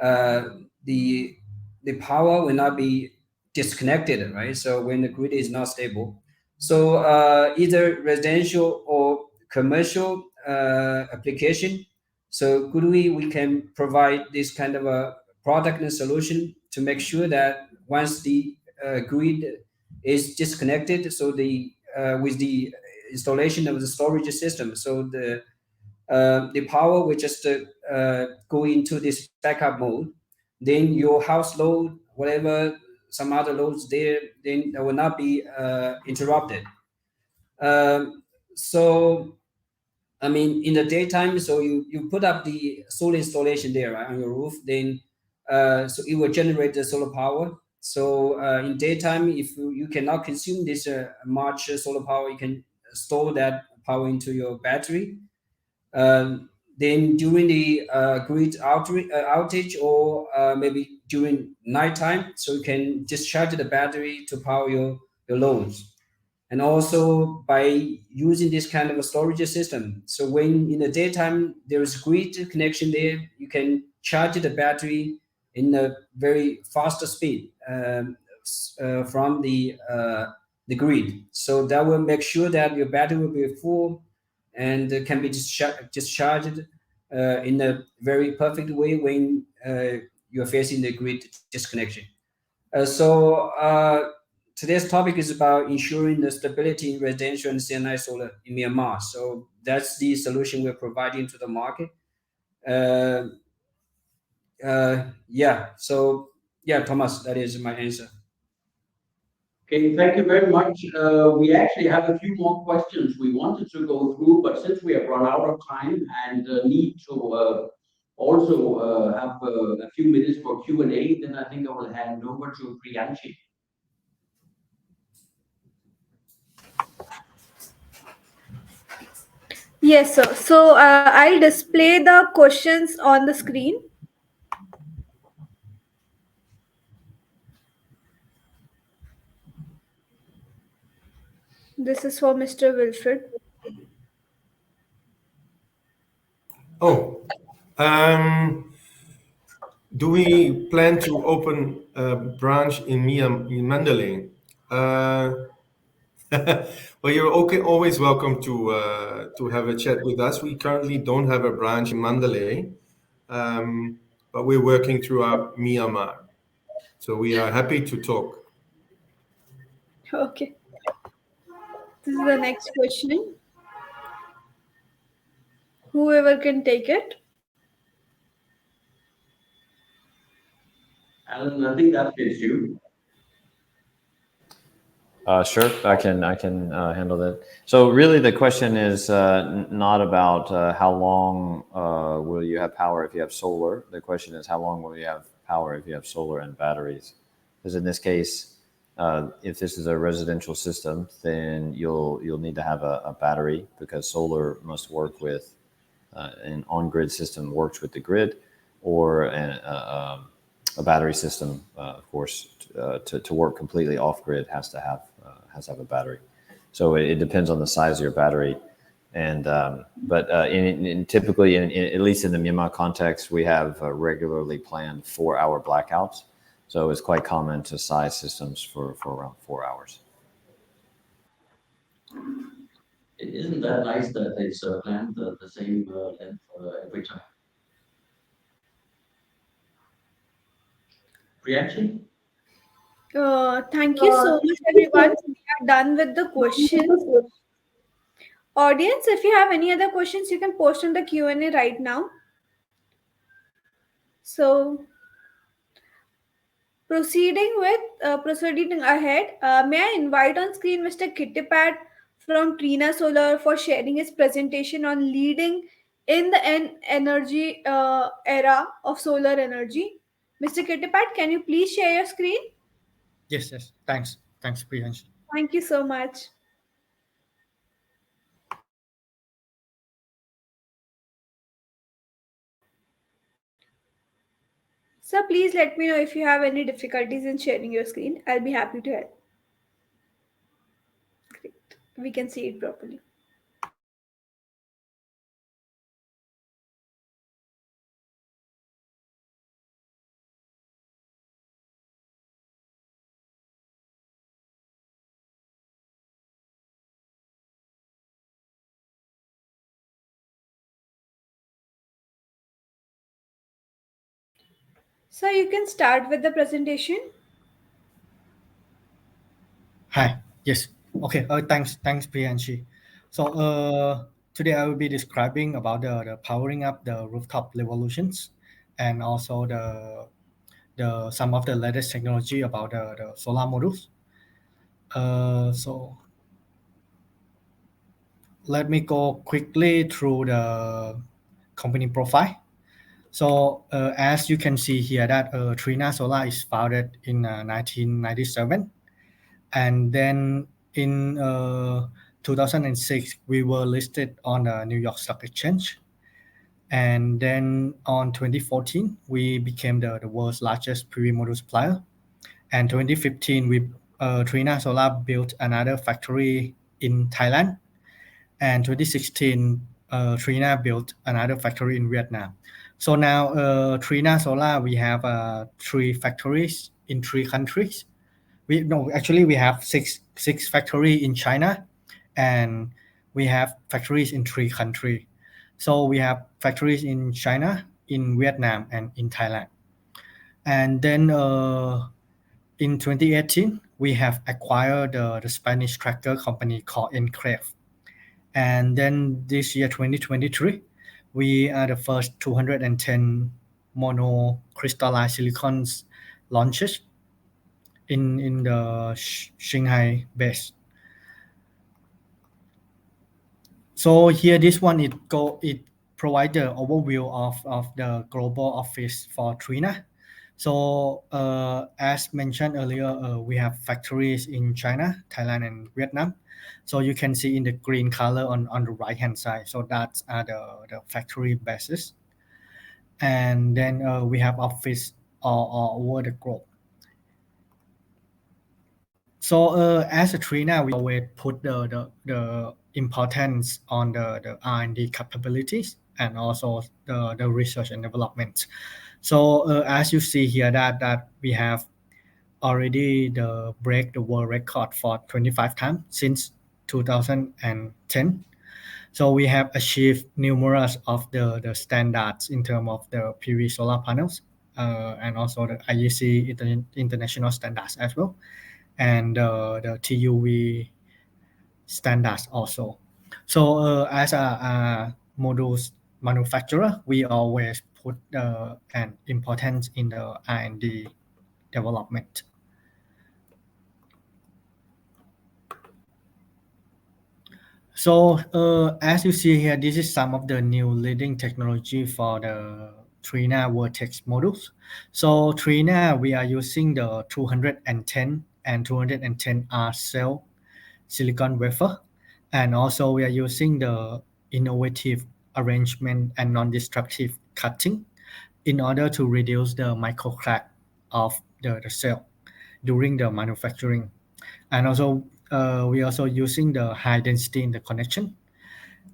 uh, the the power will not be disconnected, right? So when the grid is not stable, so either residential or commercial application. So could we can provide this kind of a product and solution to make sure that once the grid is disconnected, so the with the installation of the storage system, so the power will just go into this backup mode. Then your house load, whatever some other loads there, then that will not be interrupted. So I mean, in the daytime, so you put up the solar installation there, right, on your roof, then so it will generate the solar power. So in daytime, if you cannot consume this much solar power, you can store that power into your battery. Then during the grid outage or maybe during nighttime, so you can discharge the battery to power your loads. And also by using this kind of a storage system, so when in the daytime there is grid connection there, you can charge the battery in a very faster speed from the grid. So that will make sure that your battery will be full and can be discharged in a very perfect way when you're facing the grid disconnection. So today's topic is about ensuring the stability in residential and CNI solar in Myanmar. So that's the solution we're providing to the market. Uh, yeah. So yeah, Thomas, that is my answer. Okay, thank you very much. We actually have a few more questions we wanted to go through, but since we have run out of time and need to also have a few minutes for Q&A, then I think I will hand over to Priyanshi. Yes, sir. So I'll display the questions on the screen. This is for Mr. Wilfred. Oh, do we plan to open a branch in Mandalay? Well, you're okay, always welcome to have a chat with us. We currently don't have a branch in Mandalay, but we're working throughout Myanmar. So we are happy to talk. Okay. This is the next question. Whoever can take it. Alan, I think that fits you. Sure, I can handle that. So really, the question is not about how long will you have power if you have solar. The question is how long will you have power if you have solar and batteries. Because in this case, if this is a residential system, then you'll need to have a battery because solar must work with an on-grid system works with the grid, or a battery system, of course, to work completely off grid has to have a battery. So it depends on the size of your battery. And but typically, at least in the Myanmar context, we have regularly planned 4-hour blackouts. So it's quite common to size systems for around 4 hours. Isn't that nice that it's planned the same length every time? Priyanshi? Thank you so much, everyone. We are done with the questions. Audience, if you have any other questions, you can post in the Q&A right now. So, proceeding ahead, may I invite on screen Mr. Kittipat from Trina Solar for sharing his presentation on leading in the energy era of solar energy. Mr. Kittipat, can you please share your screen? Yes, thanks Priyansh. Thank you so much. So please let me know if you have any difficulties in sharing your screen. I'll be happy to help. Great. We can see it properly. So you can start with the presentation. Hi. Yes. Okay. Thanks, Priyanshi. So, today I will be describing about the powering up the rooftop revolutions, and also the some of the latest technology about the solar modules. So let me go quickly through the company profile. So, as you can see here, that Trina Solar is founded in 1997, and then in 2006 we were listed on the New York Stock Exchange, and then on 2014 we became the world's largest PV module supplier, and 2015 we Trina Solar built another factory in Thailand, and 2016 Trina built another factory in Vietnam. So now Trina Solar, we have 3 factories in 3 countries. We have six factory in China, and we have factories in 3 countries. So we have factories in China, in Vietnam, and in Thailand. And then in 2018 we have acquired the Spanish tracker company called Enclave. And then this year 2023 we are the first 210 monocrystalline silicons launches in the Shanghai base. So here this one it provides the overview of the global office for Trina. So as mentioned earlier, we have factories in China, Thailand, and Vietnam. So you can see in the green color on the right hand side. So that's the factory bases. And then we have office all over the globe. So as a Trina, we always put the importance on the R&D capabilities and also the research and development. So as you see here that we have already break the world record for 25 times since 2010. So we have achieved numerous of the standards in terms of the PV solar panels and also the IEC international standards as well, and the TUV standards also. So as a modules manufacturer, we always put an importance in the R&D development. So as you see here, this is some of the new leading technology for the Trina Vertex modules. So Trina, we are using the 210 and 210R cell silicon wafer, and also we are using the innovative arrangement and non-destructive cutting in order to reduce the micro crack of the cell during the manufacturing. And also we also using the high density in the connection.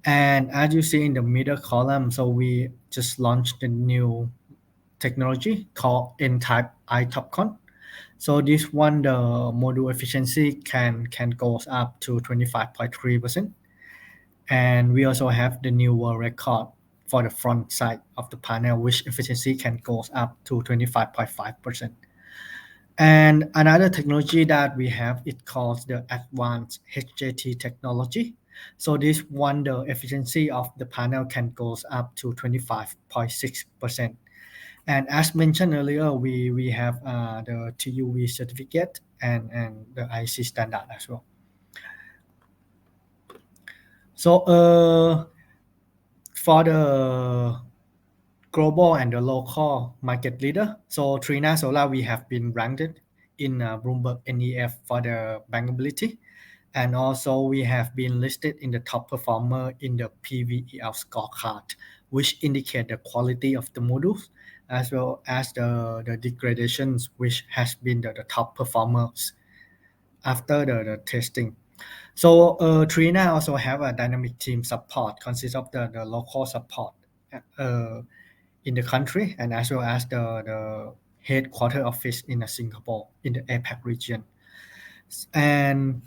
And as you see in the middle column, so we just launched a new technology called N-type iTopCon. So this one, the module efficiency can goes up to 25.3%. And we also have the new world record for the front side of the panel, which efficiency can goes up to 25.5%. And another technology that we have, it calls the advanced HJT technology. So this one, the efficiency of the panel can goes up to 25.6%. And as mentioned earlier, we have the TUV certificate and the IC standard as well. So for the global and the local market leader, so Trina Solar, we have been ranked in Bloomberg NEF for the bankability. And also we have been listed in the top performer in the PVEL scorecard, which indicate the quality of the modules as well as the degradations, which has been the top performers after the testing. So Trina also have a dynamic team support, consists of the local support in the country, and as well as the headquarter office in Singapore in the APAC region. And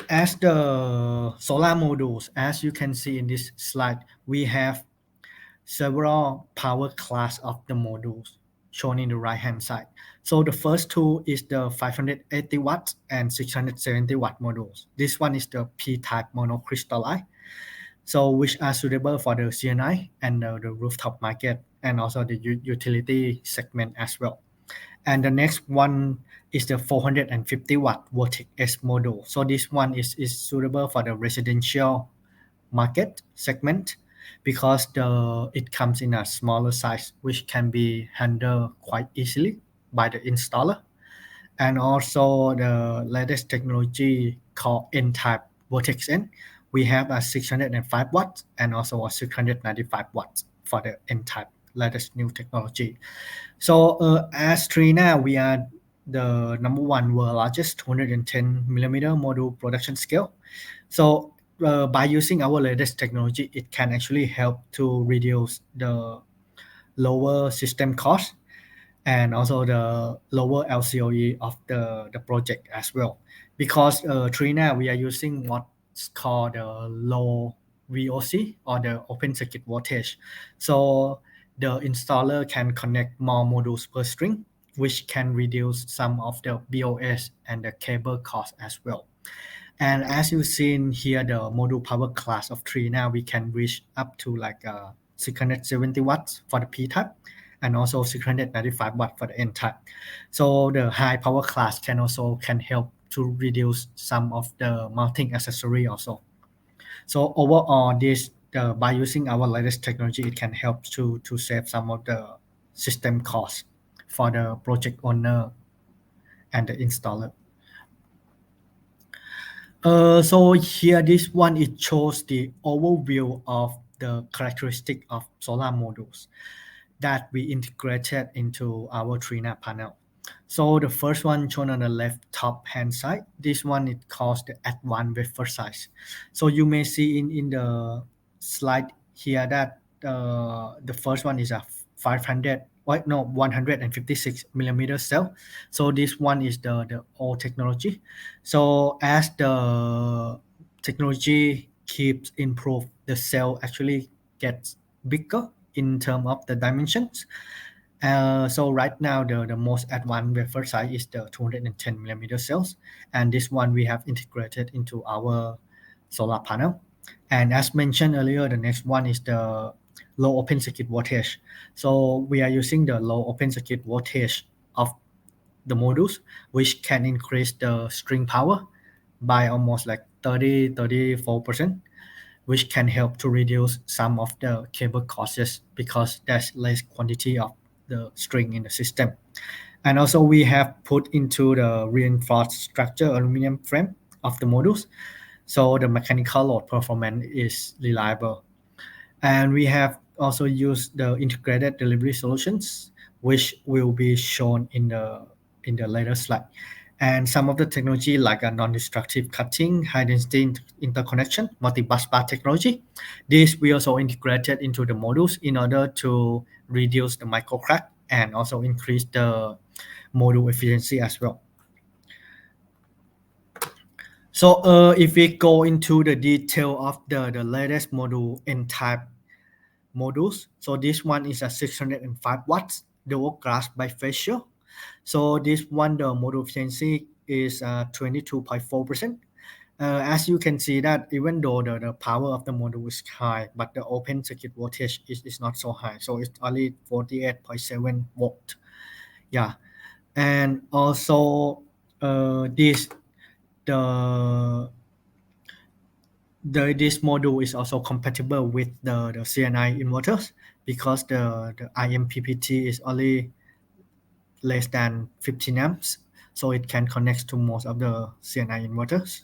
as the solar modules, as you can see in this slide, we have several power class of the modules shown in the right hand side. So the first two is the 580 watts and 670 watt modules. This one is the P-type monocrystalline, so which are suitable for the CNI and the rooftop market, and also the utility segment as well. And the next one is the 450 watt Vortex S module. So this one is suitable for the residential market segment because it comes in a smaller size, which can be handled quite easily by the installer. And also the latest technology called N-type Vortex N. We have a 605 watts and also a 695 watts for the N-type latest new technology. So as Trina, we are the number one world largest 210 millimeter module production scale. So by using our latest technology, it can actually help to reduce the lower system cost and also the lower LCOE of the project as well. Because Trina, we are using what's called the low VOC or the open circuit voltage. So the installer can connect more modules per string, which can reduce some of the BOS and the cable cost as well. And as you've seen here, the module power class of Trina, we can reach up to like 670 watts for the P-type and also 695 watts for the N-type. So the high power class can help to reduce some of the mounting accessory also. So overall, this by using our latest technology, it can help to save some of the system costs for the project owner and the installer. So here, this one, it shows the overview of the characteristic of solar modules that we integrated into our Trina panel. So the first one shown on the left top hand side, this one it calls the advanced wafer size. So you may see in the slide here that the first one is a 156 millimeter cell. So this one is the old technology. So as the technology keeps improve, the cell actually gets bigger in terms of the dimensions. So right now the most advanced wafer size is the 210 millimeter cells, and this one we have integrated into our solar panel. And as mentioned earlier, the next one is the low open circuit voltage. So we are using the low open circuit voltage of the modules, which can increase the string power by almost like 34%, which can help to reduce some of the cable costs because there's less quantity of the string in the system. And also we have put into the reinforced structure aluminum frame of the modules, so the mechanical load performance is reliable. And we have also use the integrated delivery solutions, which will be shown in the later slide. And some of the technology like a non-destructive cutting, high density interconnection, multi-bus bar technology. This we also integrated into the modules in order to reduce the micro crack and also increase the module efficiency as well. So if we go into the detail of the latest module N-type modules, so this one is a 605 watts dual glass bifacial. So this one, the module efficiency is 22.4%. As you can see that even though the power of the module is high, but the open circuit voltage is not so high. So it's only 48.7 volt. Yeah. And also this this module is also compatible with the CNI inverters because the IMPPT is only less than 15 amps, so it can connect to most of the CNI inverters.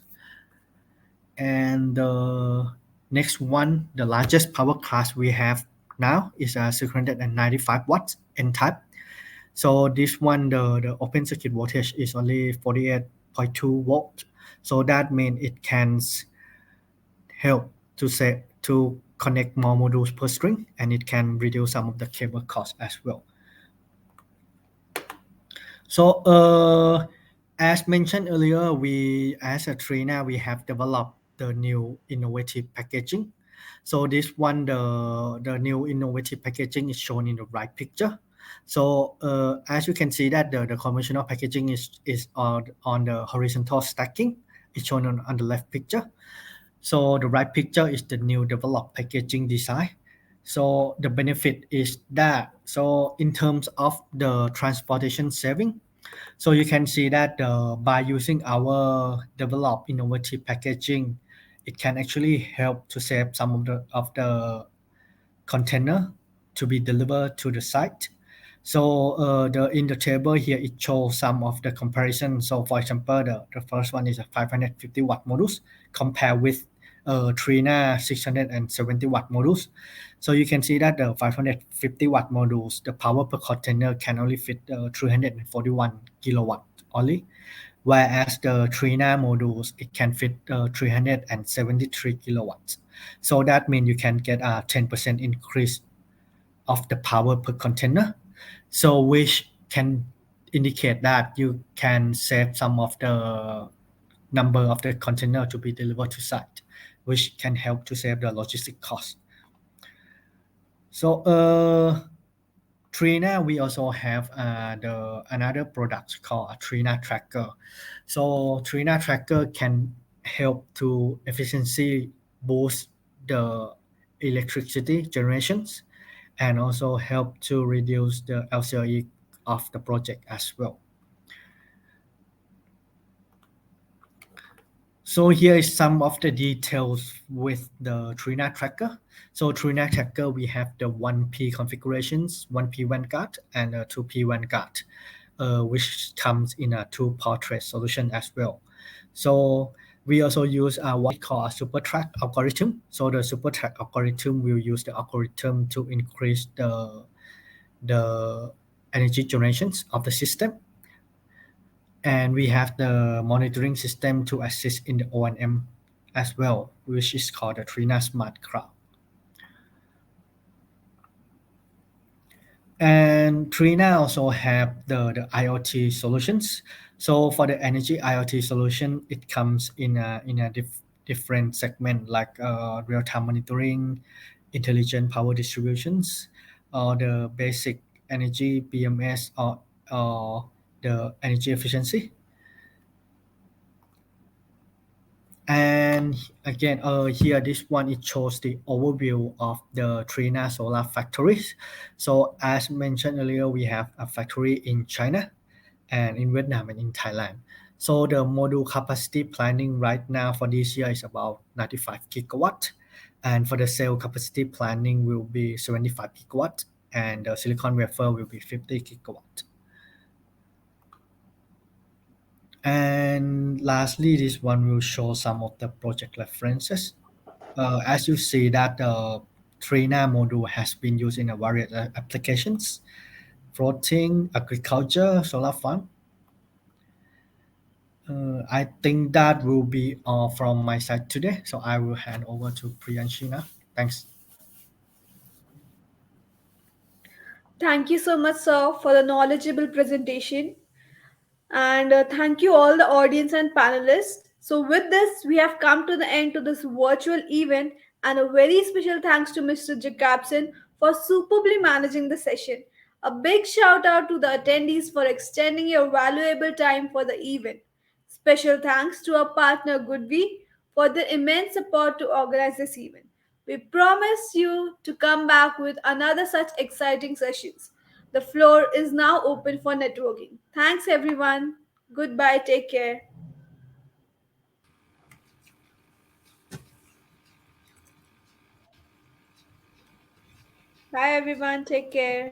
And the next one, the largest power class we have now is a 695 watts N-type. So this one, the open circuit voltage is only 48.2 volts. So that means it can help to connect more modules per string, and it can reduce some of the cable cost as well. So as mentioned earlier, we as a Trina, we have developed the new innovative packaging. So this one, the new innovative packaging is shown in the right picture. So as you can see that the conventional packaging is on the horizontal stacking. It's shown on the left picture. So the right picture is the new developed packaging design. So the benefit is that, so in terms of the transportation saving, so you can see that by using our developed innovative packaging, it can actually help to save some of the container to be delivered to the site. So in the table here, it shows some of the comparison. So for example, the first one is a 550 watt modules compared with Trina 670 watt modules. So you can see that the 550 watt modules, the power per container can only fit 341 kilowatt only, whereas the Trina modules, it can fit 373 kilowatts. So that means you can get a 10% increase of the power per container. So which can indicate that you can save some of the number of the container to be delivered to site, which can help to save the logistic cost. So Trina, we also have another product called a Trina Tracker. So Trina Tracker can help to efficiency boost the electricity generations and also help to reduce the LCOE of the project as well. So here is some of the details with the Trina Tracker. So Trina Tracker, we have the 1P configurations, 1P Vanguard and a 2P Vanguard, which comes in a 2-portrait solution as well. So we also use what we call a super track algorithm. So the super track algorithm will use the algorithm to increase the energy generations of the system. And we have the monitoring system to assist in the O&M as well, which is called the Trina Smart Cloud. And Trina also have the IoT solutions. So for the energy IoT solution, it comes in a different segment like real-time monitoring, intelligent power distributions, or the basic energy BMS, or the energy efficiency. And again, here this one, it shows the overview of the Trina solar factories. So as mentioned earlier, we have a factory in China and in Vietnam and in Thailand. So the module capacity planning right now for this year is about 95 gigawatt, and for the cell capacity planning will be 75 gigawatt, and the silicon wafer will be 50 gigawatt. And lastly, this one will show some of the project references. As you see that Trina module has been used in a various applications, floating, agriculture, solar farm. I think that will be all from my side today. So I will hand over to Priyanshi now. Thanks. Thank you so much, sir, for the knowledgeable presentation. And thank you all the audience and panelists. So with this, we have come to the end to this virtual event, and a very special thanks to Mr. Jacobson for superbly managing the session. A big shout out to the attendees for extending your valuable time for the event. Special thanks to our partner Goodby for the immense support to organize this event. We promise you to come back with another such exciting sessions. The floor is now open for networking. Thanks, everyone. Goodbye. Take care. Bye, everyone. Take care.